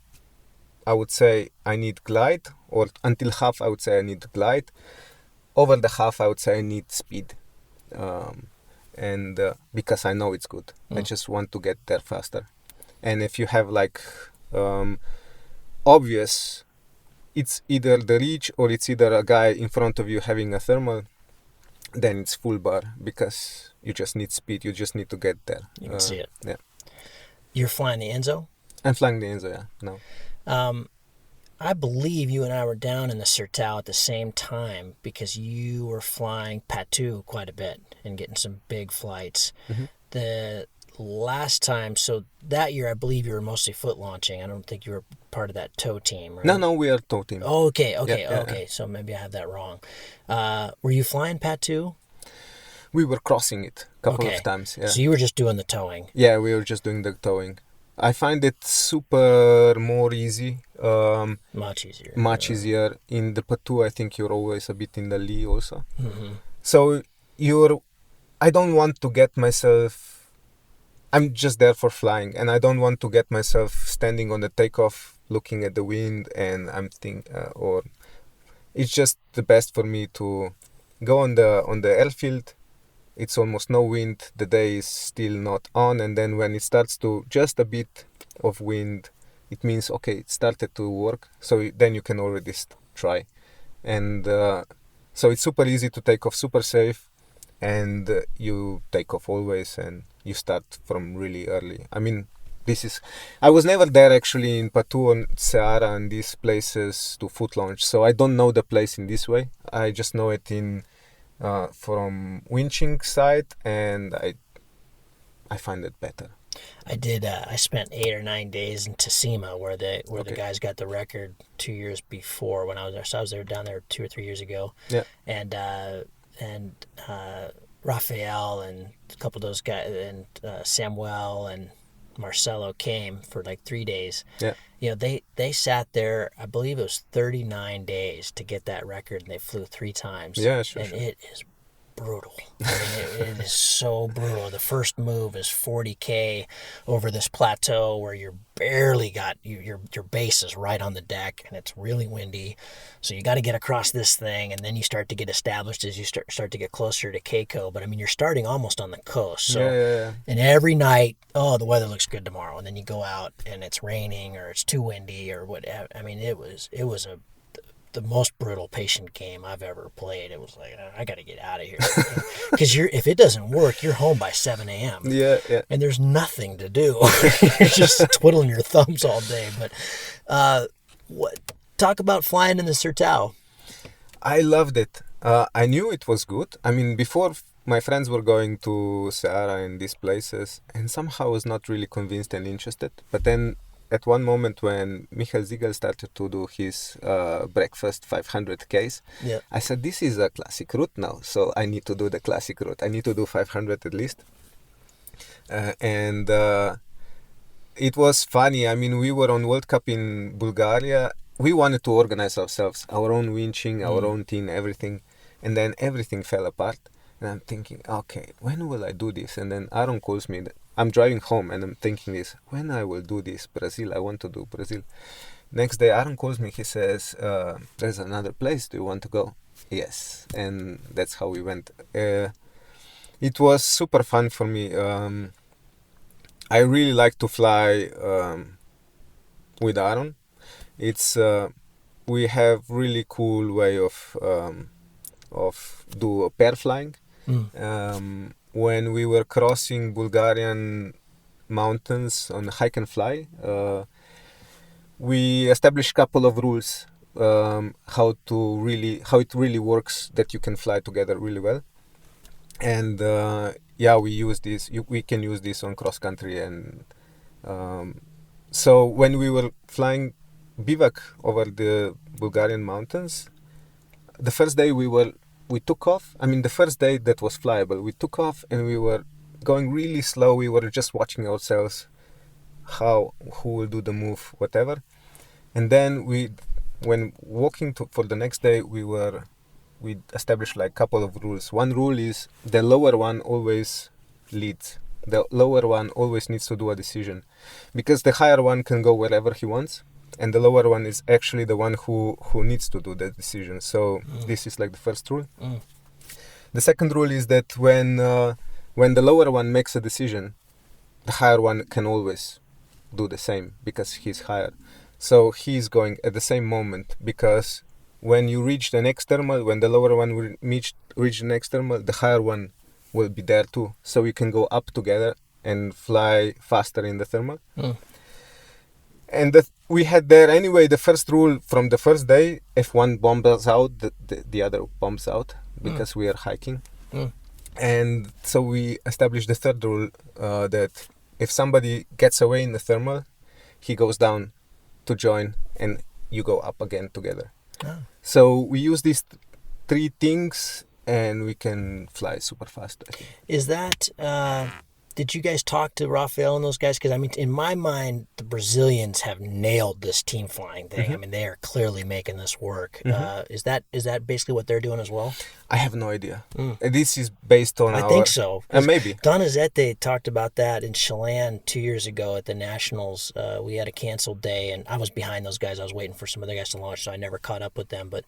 S2: I would say I need glide. Or until half, I would say I need glide. Over the half, I would say I need speed. Because I know it's good. I just want to get there faster. And if you have like obvious, it's either the reach or it's either a guy in front of you having a thermal, then it's full bar, because you just need speed. You just need to get there.
S1: You can see it.
S2: Yeah.
S1: You're flying the Enzo?
S2: I'm flying the Enzo, yeah. No.
S1: I believe you and I were down in the Sertao at the same time, because you were flying Patu quite a bit and getting some big flights. The last time, so that year, I believe you were mostly foot launching. I don't think you were part of that tow team, right?
S2: No, we are tow team.
S1: Oh, okay.
S2: Yeah.
S1: So maybe I have that wrong. Were you flying Patu?
S2: We were crossing it a couple of times. Yeah.
S1: So you were just doing the towing?
S2: Yeah, we were just doing the towing. I find it super more easy.
S1: Much easier.
S2: Much easier. In the Patu, I think you're always a bit in the lee also. So I don't want to get myself, I'm just there for flying, and I don't want to get myself standing on the takeoff, looking at the wind, and or it's just the best for me to go on the airfield. It's almost no wind, the day is still not on, and then when it starts to just a bit of wind, it means, okay, it started to work, so then you can already try. And so it's super easy to take off, super safe, and you take off always, and you start from really early. I mean, I was never there actually in Patu and Seara and these places to foot launch, so I don't know the place in this way. I just know it from winching side, and I find it better.
S1: I did. I spent 8 or 9 days in Tessima, where the guys got the record 2 years before when I was there. So I was down there 2 or 3 years ago. Yeah. And Rafael and a couple of those guys, and Samuel and Marcelo came for like 3 days. Yeah. You know, they sat there, I believe it was 39 days to get that record, and they flew 3 times.
S2: Yeah, sure.
S1: And it is brutal. I mean, it is so brutal. The first move is 40K over this plateau where you're barely got your base is right on the deck, and it's really windy. So you got to get across this thing, and then you start to get established as you start to get closer to Keiko. But I mean, you're starting almost on the coast. So,
S2: yeah.
S1: And every night, the weather looks good tomorrow, and then you go out and it's raining or it's too windy or whatever. I mean, it was the most brutal patient game I've ever played. It was like, I got to get out of here, because if it doesn't work, you're home by 7 a.m.
S2: Yeah.
S1: And there's nothing to do. You're just twiddling your thumbs all day. But talk about flying in the Sertao.
S2: I loved it. I knew it was good. I mean, before my friends were going to Sahara and these places, and somehow I was not really convinced and interested. But then at one moment when Michael Ziegel started to do his breakfast 500 Ks,
S1: Yeah.
S2: I said, this is a classic route now. So I need to do the classic route. I need to do 500 at least. And it was funny. I mean, we were on World Cup in Bulgaria. We wanted to organize ourselves, our own winching, our own team, everything. And then everything fell apart. And I'm thinking, okay, when will I do this? And then Aaron calls me. I'm driving home and I'm thinking this, when I will do this, Brazil, I want to do Brazil. Next day, Aaron calls me. He says, there's another place. Do you want to go? Yes. And that's how we went. It was super fun for me. I really like to fly with Aaron. It's we have really cool way of do pair flying. When we were crossing Bulgarian mountains on hike and fly, we established a couple of rules how it really works, that you can fly together really well. And we use this. We can use this on cross country, and so when we were flying bivouac over the Bulgarian mountains, the first day we took off. I mean, the first day that was flyable, we took off and we were going really slow. We were just watching ourselves, who will do the move, whatever. And then when walking for the next day, we established like a couple of rules. One rule is the lower one always leads. The lower one always needs to do a decision, because the higher one can go wherever he wants, and the lower one is actually the one who needs to do the decision. So this is like the first rule. The second rule is that when the lower one makes a decision, the higher one can always do the same, because he's higher. So he's going at the same moment, because when you reach the next thermal, when the lower one will reach the next thermal, the higher one will be there too. So you can go up together and fly faster in the thermal. And we had there anyway, the first rule from the first day, if one bombs out, the other bombs out, because we are hiking. And so we established the third rule, that if somebody gets away in the thermal, he goes down to join, and you go up again together. So we use these three things, and we can fly super fast, I think.
S1: Is that, did you guys talk to Rafael and those guys? Because, I mean, in my mind, the Brazilians have nailed this team flying thing. I mean, they are clearly making this work. Is that basically what they're doing as well?
S2: I have no idea. This is based on
S1: I think so.
S2: Maybe.
S1: Donizete talked about that in Chelan 2 years ago at the Nationals. We had a canceled day, and I was behind those guys. I was waiting for some other guys to launch, so I never caught up with them. But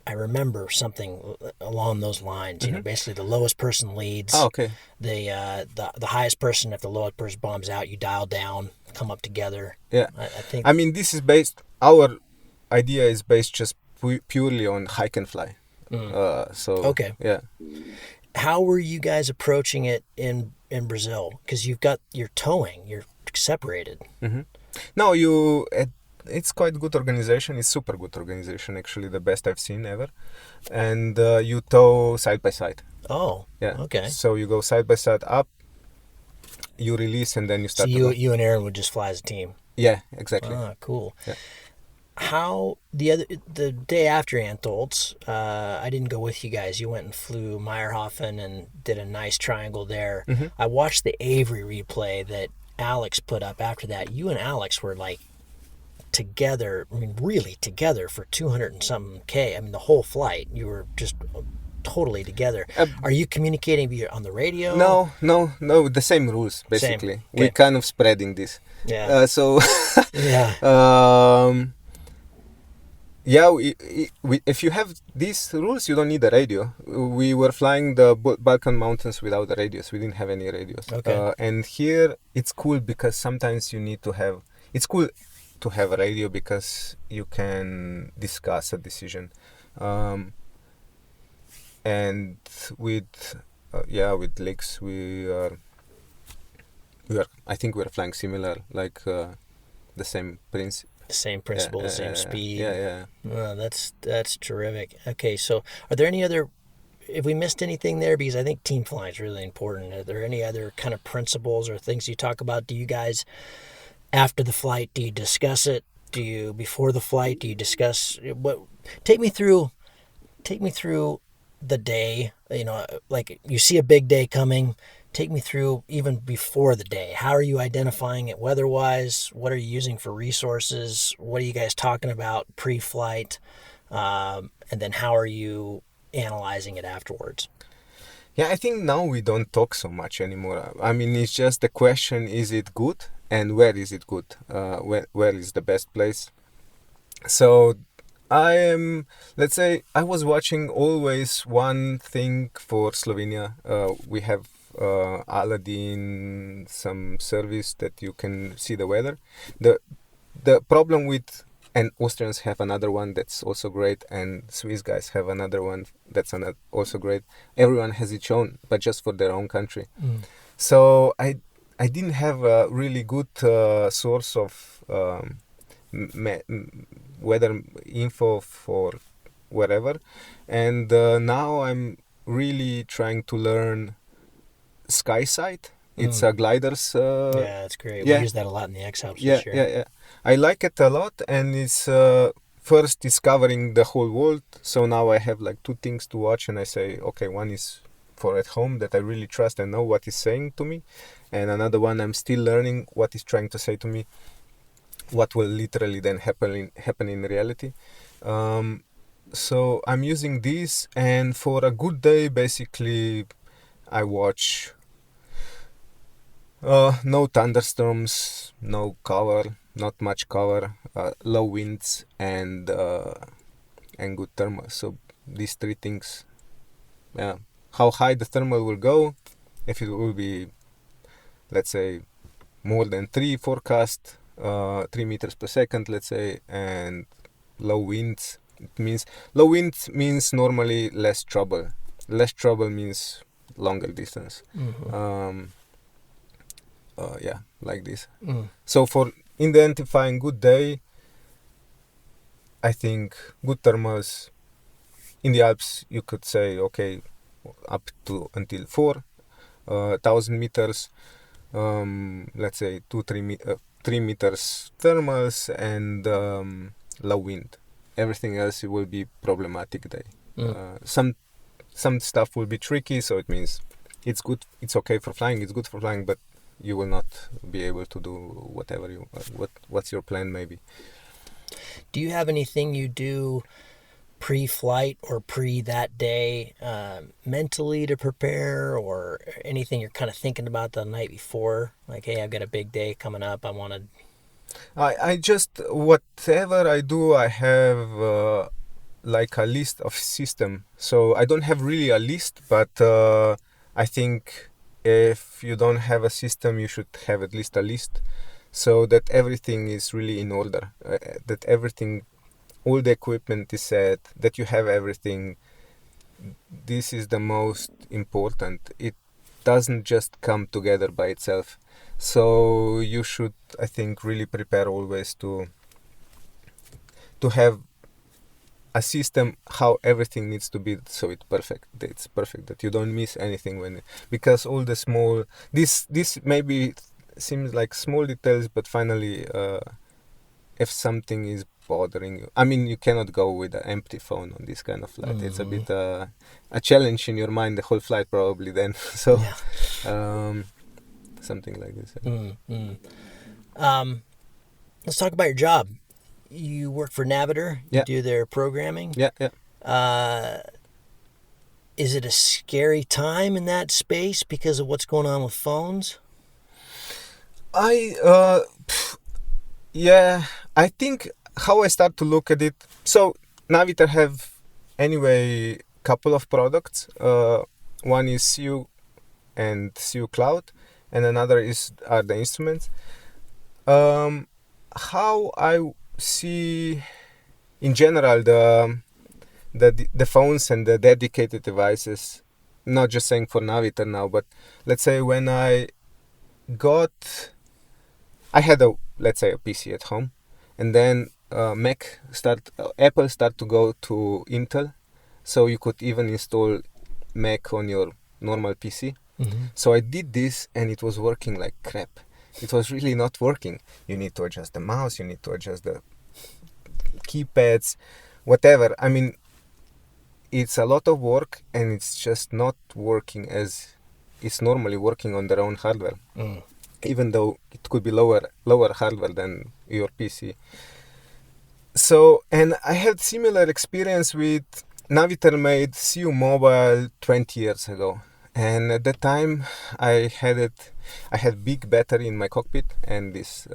S1: I remember something along those lines. You know, basically the lowest person leads.
S2: Oh, okay.
S1: The highest person, if the lowest person bombs out, you dial down, come up together.
S2: Yeah.
S1: I think.
S2: I mean, this is based. Our idea is based just purely on hike and fly.
S1: Okay.
S2: Yeah.
S1: How were you guys approaching it in Brazil? Because you're towing, you're separated.
S2: No, it's quite good organization. It's super good organization, actually, the best I've seen ever. And you tow side by side.
S1: Oh,
S2: yeah.
S1: Okay.
S2: So you go side by side up, you release, and then you start.
S1: So you and Aaron would just fly as a team.
S2: Yeah, exactly.
S1: Ah, cool.
S2: Yeah.
S1: How the day after Antolz, I didn't go with you guys. You went and flew Meyerhofen and did a nice triangle there. I watched the Avery replay that Alex put up after that. You and Alex were like together, I mean, really together for 200 and something K. I mean, the whole flight, you were just totally together. Are you communicating on the radio?
S2: No, the same rules, basically.
S1: Okay.
S2: We're kind of spreading this.
S1: Yeah.
S2: If you have these rules, you don't need a radio. We were flying the Balkan mountains without the radios. We didn't have any radios.
S1: Okay.
S2: And here, it's cool because sometimes you need to have... It's cool to have a radio because you can discuss a decision. And with Lex, I think we're flying similar, like the same principle.
S1: the same principle, the same speed.
S2: Yeah.
S1: Well, that's terrific. Okay, so are there any other? If we missed anything there, because I think team flying is really important. Are there any other kind of principles or things you talk about? Do you guys, after the flight, do you discuss it? Do you before the flight? Do you discuss what? Take me through the day. You know, like you see a big day coming. Take me through even before the day. How are you identifying it weather-wise? What are you using for resources? What are you guys talking about pre-flight? And then how are you analyzing it afterwards?
S2: Yeah, I think now we don't talk so much anymore. I mean, it's just the question: is it good, and where is it good? Where is the best place? So let's say, I was watching always one thing for Slovenia. We have Aladdin, some service that you can see the weather. The problem with, and Austrians have another one that's also great, and Swiss guys have another one that's also great. Everyone has its own, but just for their own country. So I didn't have a really good source of weather info for wherever, and now I'm really trying to learn SkySight. It's a gliders.
S1: Yeah, that's great. We use that a lot in the X-Alps this year.
S2: Yeah. I like it a lot, and it's first discovering the whole world. So now I have like two things to watch, and I say, okay, one is for at home that I really trust and know what it's saying to me, and another one I'm still learning what it's trying to say to me, what will literally then happen in reality. So I'm using this, and for a good day, basically, I watch no thunderstorms, no cover, not much cover, low winds, and good thermal. So these three things. Yeah, how high the thermal will go, if it will be, let's say, more than 3 forecast, 3 meters per second, let's say, and low winds. Low winds means normally less trouble. Less trouble means longer distance. Yeah, like this. So for identifying good day, I think good thermals in the Alps, you could say, okay, up to until 4,000 meters. Let's say 3 meters thermals and low wind. Everything else, it will be problematic day. Some stuff will be tricky, so it means it's good, it's okay for flying, it's good for flying, but you will not be able to do whatever what's your plan maybe.
S1: Do you have anything you do pre-flight or that day mentally to prepare, or anything you're kind of thinking about the night before? Like, hey, I've got a big day coming up.
S2: I just, whatever I do, I have like a list of system. So I don't have really a list, but I think if you don't have a system, you should have at least a list, so that everything is really in order, that everything, all the equipment is set, that you have everything. This is the most important. It doesn't just come together by itself. So you should, I think, really prepare always to have a system how everything needs to be, so it's perfect, that you don't miss anything because all the small, this maybe seems like small details, but finally if something is bothering you, I mean, you cannot go with an empty phone on this kind of flight. It's a bit a challenge in your mind the whole flight probably then. So something like this.
S1: Let's talk about your job. You work for Navitor. You do their programming.
S2: Yeah.
S1: Is it a scary time in that space because of what's going on with phones?
S2: I think how I start to look at it. So Navitor have anyway couple of products. One is CU and CU Cloud, and another are the instruments. How I see in general the phones and the dedicated devices, not just saying for Navitor now, but let's say when I had a PC at home, and then Apple start to go to Intel, so you could even install Mac on your normal PC. So I did this, and it was working like crap. It was really not working. You need to adjust the mouse, you need to adjust the keypads, whatever. I mean, it's a lot of work, and it's just not working as it's normally working on their own hardware, even though it could be lower hardware than your PC. So, and I had similar experience with Navitel made CU Mobile 20 years ago. And at that time, I had big battery in my cockpit and this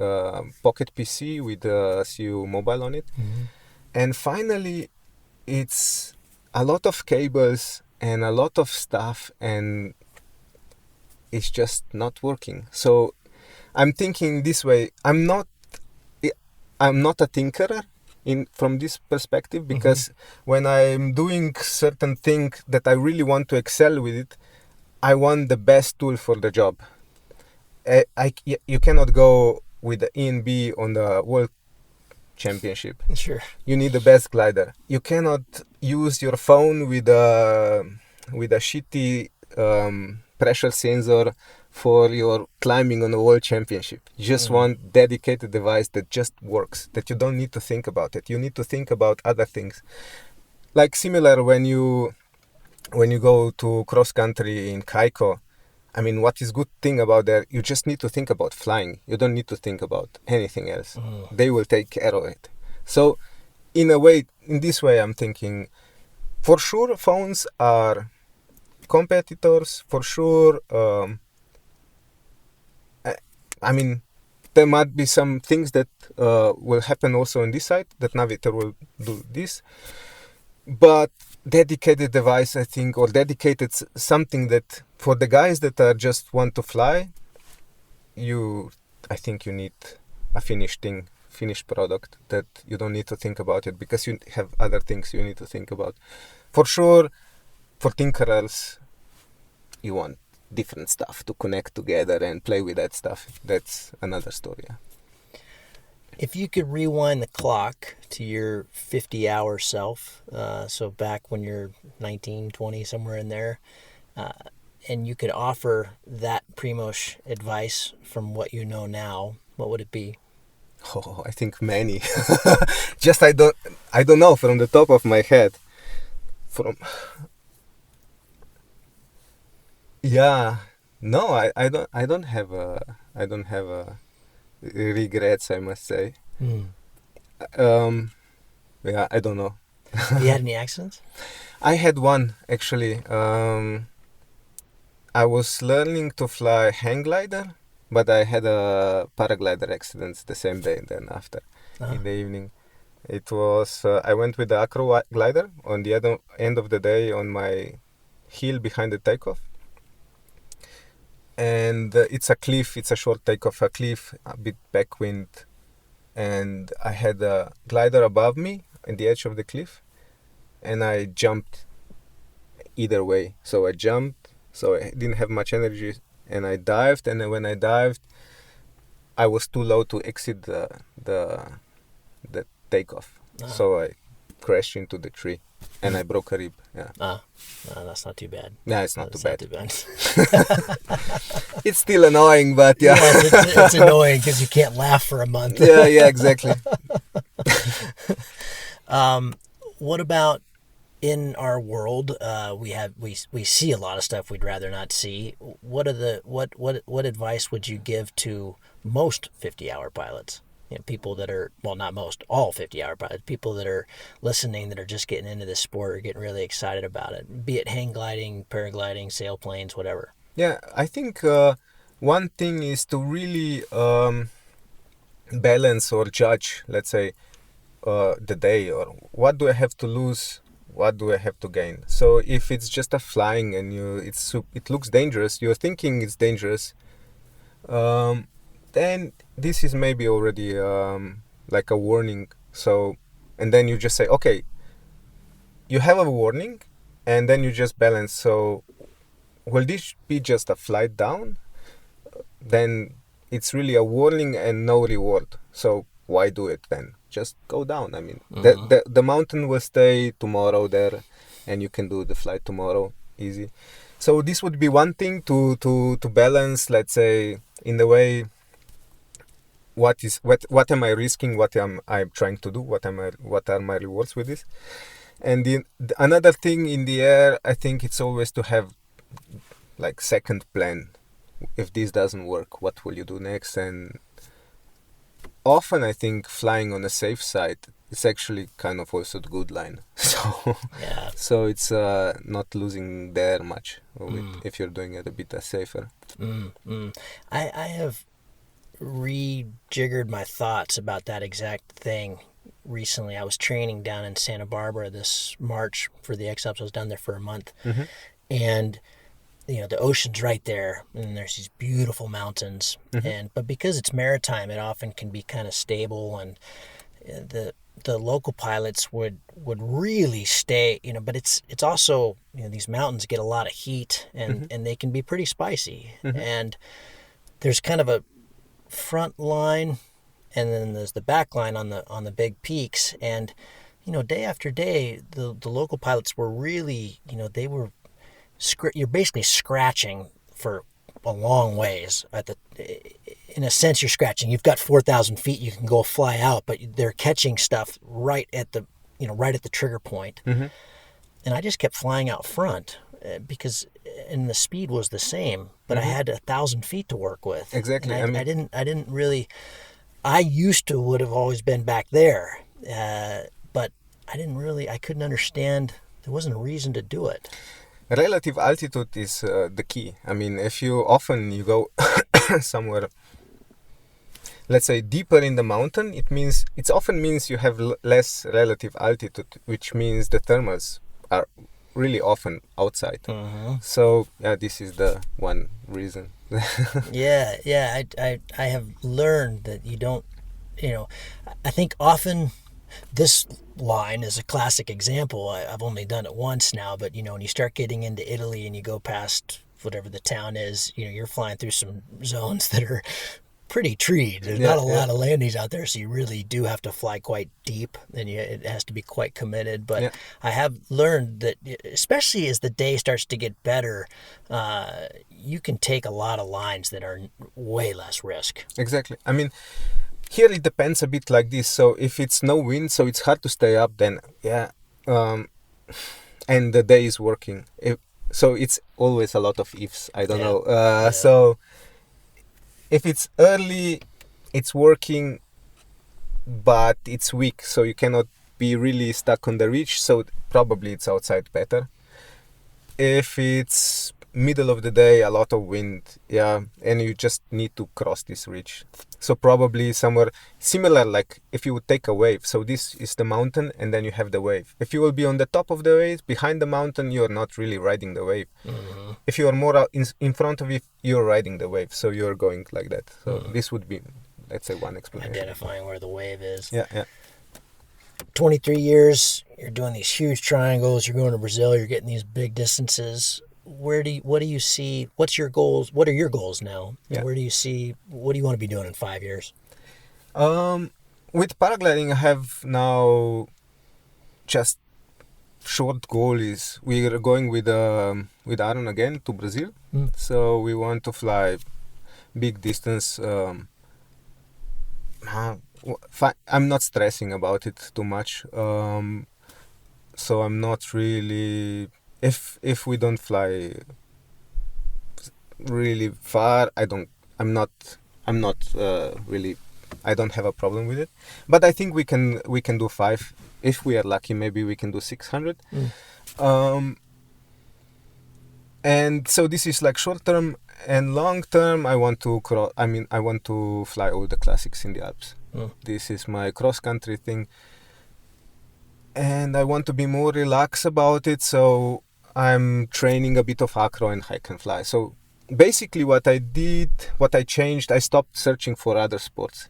S2: pocket PC with CU Mobile on it. And finally, it's a lot of cables and a lot of stuff, and it's just not working. So I'm thinking this way. I'm not a tinkerer from this perspective, because when I'm doing certain thing that I really want to excel with it, I want the best tool for the job. You cannot go with the E and B on the World Championship.
S1: Sure.
S2: You need the best glider. You cannot use your phone with a shitty pressure sensor for your climbing on the World Championship. You just want dedicated device that just works, that you don't need to think about it. You need to think about other things. Like similar when you go to cross country in Kaiko, I mean, what is good thing about that, you just need to think about flying. You don't need to think about anything else. They will take care of it. So in a way, in this way, I'm thinking, for sure, phones are competitors. For sure, I mean, there might be some things that will happen also on this side, that Navigator will do this. But dedicated device, I think, or dedicated something that for the guys that are just want to fly, I think you need a finished product that you don't need to think about it, because you have other things you need to think about. For sure, for tinkerers, you want different stuff to connect together and play with that stuff. That's another story. Yeah.
S1: If you could rewind the clock to your 50-hour self, so back when you're 19, 20, somewhere in there, and you could offer that Primoz advice from what you know now, what would it be?
S2: Oh, I think many. Just I don't know from the top of my head. I don't have regrets, I must say. I don't know.
S1: You had any accidents?
S2: I had one, actually. I was learning to fly hang glider, but I had a paraglider accident the same day and then after, in the evening. It was, I went with the acro glider on the end of the day on my heel behind the takeoff. And it's a cliff, it's a short takeoff, a cliff, a bit backwind. And I had a glider above me on the edge of the cliff. And I jumped either way. So I jumped, so I didn't have much energy. And I dived, and then when I dived, I was too low to exit the takeoff. So I crashed into the tree. And I broke a rib. Yeah.
S1: No, that's not too bad.
S2: Yeah, it's not too bad.
S1: Not too bad.
S2: It's still annoying, but yeah.
S1: It's annoying because you can't laugh for a month.
S2: Yeah, exactly.
S1: What about in our world? We see a lot of stuff we'd rather not see. What advice would you give to most 50-hour pilots? You know, people that are, well, not most, all 50-hour pilots, people that are listening that are just getting into this sport or getting really excited about it, be it hang gliding, paragliding, sailplanes, whatever.
S2: Yeah, I think one thing is to really balance or judge, let's say, the day, or what do I have to lose, what do I have to gain. So if it's just a flying and it looks dangerous, you're thinking it's dangerous, then this is maybe already like a warning. So, and then you just say, okay, you have a warning, and then you just balance. So will this be just a flight down? Then it's really a warning and no reward. So why do it then? Just go down. I mean, the mountain will stay tomorrow there, and you can do the flight tomorrow easy. So this would be one thing to balance, let's say, in the way, what am I risking, what am I trying to do, what are my rewards with this. And another thing in the air, I think it's always to have like second plan. If this doesn't work, what will you do next? And often I think flying on a safe side is actually kind of also the good line. So it's not losing there much if you're doing it a bit safer.
S1: I have rejiggered my thoughts about that exact thing recently. I was training down in Santa Barbara this March for the X-Alps. I was down there for a month. And the ocean's right there, and there's these beautiful mountains. But because it's maritime, it often can be kind of stable, and the local pilots would really stay, but it's also, these mountains get a lot of heat, and they can be pretty spicy. And there's kind of a front line, and then there's the back line on the big peaks. And day after day, the local pilots were really, they were you're basically scratching for a long ways. In a sense, you're scratching. You've got 4,000 feet, you can go fly out, but they're catching stuff right at the trigger point. And I just kept flying out front because, and the speed was the same, but I had 1,000 feet to work with.
S2: Exactly.
S1: And I didn't really. I would have always been back there, but I couldn't understand. There wasn't a reason to do it.
S2: Relative altitude is the key. I mean, if you go somewhere, let's say deeper in the mountain, it often means you have less relative altitude, which means the thermals are really often outside. So this is the one reason.
S1: I have learned that you don't, I think often this line is a classic example. I've only done it once now, but when you start getting into Italy and you go past whatever the town is, you're flying through some zones that are pretty treed. There's not a lot of landings out there, so you really do have to fly quite deep, and it has to be quite committed. But I have learned that, especially as the day starts to get better, you can take a lot of lines that are way less risk.
S2: Exactly. I mean, here it depends a bit like this. So if it's no wind, so it's hard to stay up, then and the day is working. So it's always a lot of ifs. I don't know. So if it's early, it's working, but it's weak, so you cannot be really stuck on the ridge. So probably it's outside better. If it's middle of the day, a lot of wind, and you just need to cross this ridge. So probably somewhere similar, like if you would take a wave. So this is the mountain, and then you have the wave. If you will be on the top of the wave, behind the mountain, you're not really riding the wave. If you are more in front of it, you're riding the wave. So you're going like that. So this would be, let's say, one explanation.
S1: Identifying where the wave is.
S2: 23
S1: years, you're doing these huge triangles. You're going to Brazil. You're getting these big distances. What do you see? What's your goals? What are your goals now? Where do you see? What do you want to be doing in 5 years?
S2: With paragliding, I have now just short goal is we are going with Aaron again to Brazil. So we want to fly big distance. I'm not stressing about it too much. So I'm not really. If we don't fly really far, I'm not really. I don't have a problem with it. But I think we can do 5. If we are lucky, maybe we can do 600. And so this is like short term, and long term. I want to fly all the classics in the Alps. This is my cross country thing, and I want to be more relaxed about it. So I'm training a bit of acro and hike and fly. So basically what I changed, I stopped searching for other sports.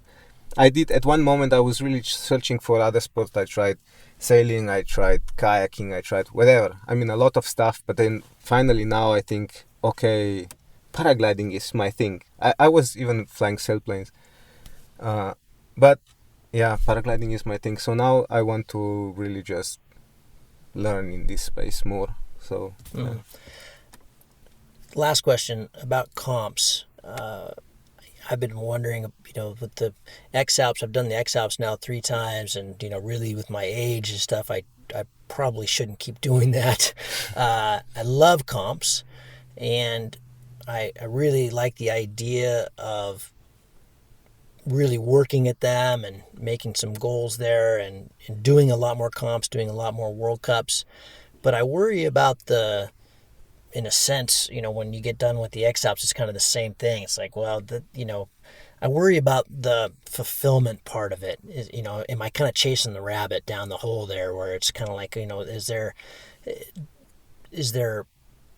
S2: At one moment I was really searching for other sports. I tried sailing, I tried kayaking, I tried whatever. I mean, a lot of stuff, but then finally now I think, okay, paragliding is my thing. I was even flying sailplanes. But yeah, paragliding is my thing. So now I want to really just learn in this space more. So yeah.
S1: Last question about comps. I've been wondering, with the X-Alps, I've done the X-Alps now 3 times, and, really with my age and stuff, I probably shouldn't keep doing that. I love comps, and I really like the idea of really working at them and making some goals there and doing a lot more comps, doing a lot more World Cups. But I worry about in a sense, when you get done with the X-Alps, it's kind of the same thing. It's like, well, I worry about the fulfillment part of it. Am I kind of chasing the rabbit down the hole there, where it's kind of like, is there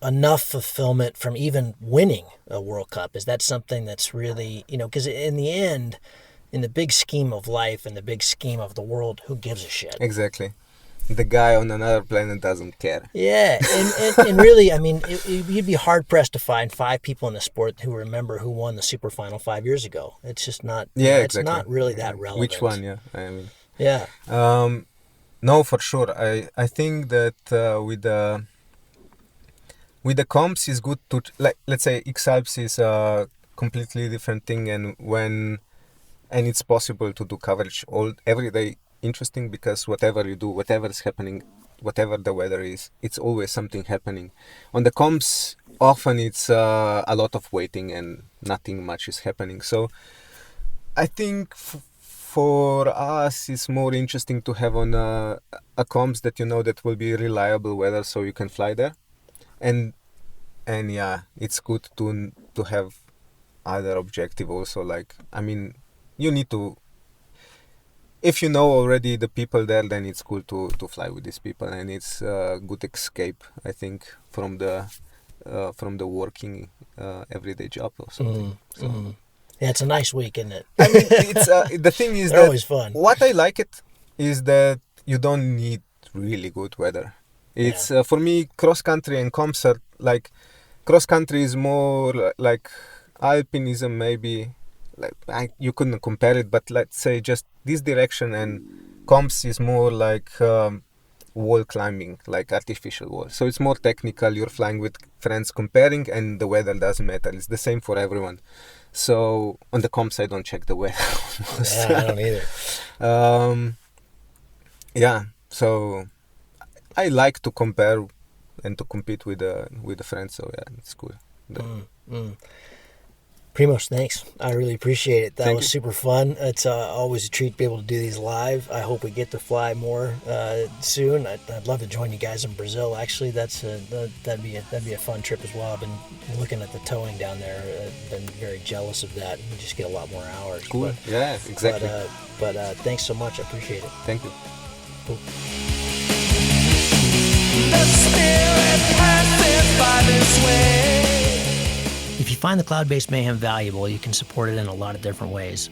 S1: enough fulfillment from even winning a World Cup? Is that something that's really, because in the end, in the big scheme of life, in the big scheme of the world, who gives a shit?
S2: Exactly. The guy on another planet doesn't care.
S1: Yeah, and really, I mean, you'd be hard-pressed to find 5 people in the sport who remember who won the Super Final 5 years ago. It's just not,
S2: exactly.
S1: It's not really that relevant.
S2: Which one, yeah. I mean,
S1: yeah.
S2: No, for sure. I think that with the comps is good to, let's say X-Alps is a completely different thing, and it's possible to do coverage every day. Interesting, because whatever you do, whatever is happening, whatever the weather is, it's always something happening. On the comps, often it's a lot of waiting and nothing much is happening. So I think for us, it's more interesting to have on a comps that that will be reliable weather, so you can fly there. And yeah, it's good to have other objective also. Like, I mean, you need to. If you know already the people there, then it's cool to fly with these people, and it's a good escape, I think, from the working everyday job or something.
S1: Yeah, it's a nice week, isn't it?
S2: I mean, it's the thing is
S1: They're
S2: that
S1: always fun.
S2: What I like it is that you don't need really good weather. It's for me, cross country and comps are like, cross country is more like alpinism maybe. Like you couldn't compare it, but let's say just this direction, and comps is more like wall climbing, like artificial wall. So it's more technical. You're flying with friends comparing, and the weather doesn't matter. It's the same for everyone. So on the comps, I don't check the weather.
S1: Yeah, I don't either.
S2: Yeah, so I like to compare and to compete with the friends. So yeah, it's cool.
S1: Primoz, thanks. I really appreciate it. That
S2: Thank
S1: was
S2: you.
S1: super fun. It's always a treat to be able to do these live. I hope we get to fly more soon. I'd love to join you guys in Brazil. Actually, that'd be a fun trip as well. I've been looking at the towing down there. I've been very jealous of that. You just get a lot more hours.
S2: Cool.
S1: But,
S2: yeah, exactly.
S1: But thanks so much. I appreciate it.
S2: Thank you.
S1: Cool.
S3: The spirit passes by this way.
S1: If you find the Cloud-Based Mayhem valuable, you can support it in a lot of different ways.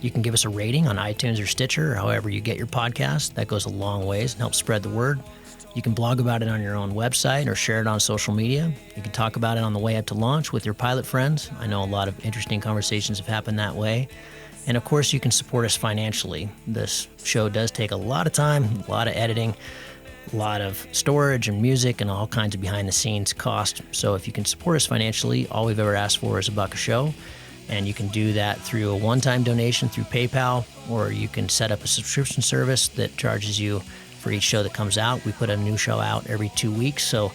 S1: You can give us a rating on iTunes or Stitcher, or however you get your podcast. That goes a long ways and helps spread the word. You can blog about it on your own website or share it on social media. You can talk about it on the way up to launch with your pilot friends. I know a lot of interesting conversations have happened that way. And of course, you can support us financially. This show does take a lot of time, a lot of editing, a lot of storage and music and all kinds of behind-the-scenes cost. So if you can support us financially, all we've ever asked for is $1 a show. And you can do that through a one-time donation through PayPal, or you can set up a subscription service that charges you for each show that comes out. We put a new show out every 2 weeks. So,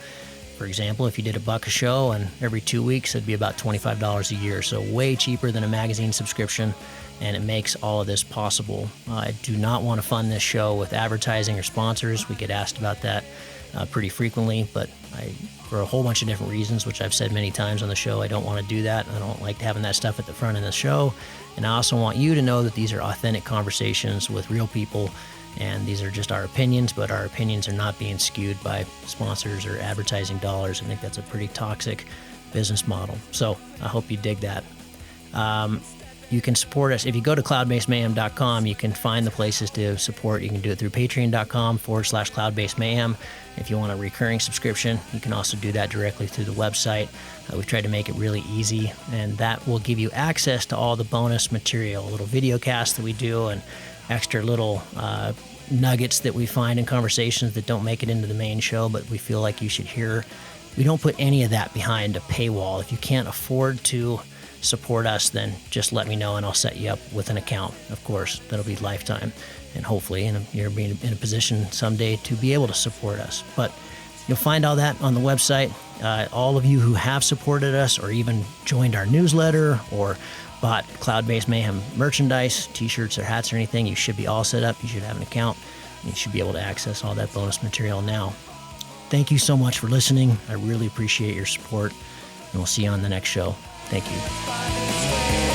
S1: for example, if you did $1 a show and every 2 weeks, it'd be about $25 a year. So way cheaper than a magazine subscription. And it makes all of this possible. I do not want to fund this show with advertising or sponsors. We get asked about that pretty frequently, but for a whole bunch of different reasons, which I've said many times on the show, I don't want to do that. I don't like having that stuff at the front of the show. And I also want you to know that these are authentic conversations with real people, and these are just our opinions, but our opinions are not being skewed by sponsors or advertising dollars. I think that's a pretty toxic business model. So I hope you dig that. You can support us. If you go to cloudbasedmayhem.com, you can find the places to support. You can do it through patreon.com/cloudbasedmayhem. If you want a recurring subscription, you can also do that directly through the website. We've tried to make it really easy, and that will give you access to all the bonus material, little video casts that we do, and extra little nuggets that we find in conversations that don't make it into the main show, but we feel like you should hear. We don't put any of that behind a paywall. If you can't afford to support us, then just let me know and I'll set you up with an account. Of course, that'll be lifetime, and hopefully you're being in a position someday to be able to support us. But you'll find all that on the website. All of you who have supported us or even joined our newsletter or bought Cloud-Based Mayhem merchandise, t-shirts or hats or anything, you should be all set up. You should have an account and you should be able to access all that bonus material now. Thank you so much for listening. I really appreciate your support, and we'll see you on the next show. Thank you.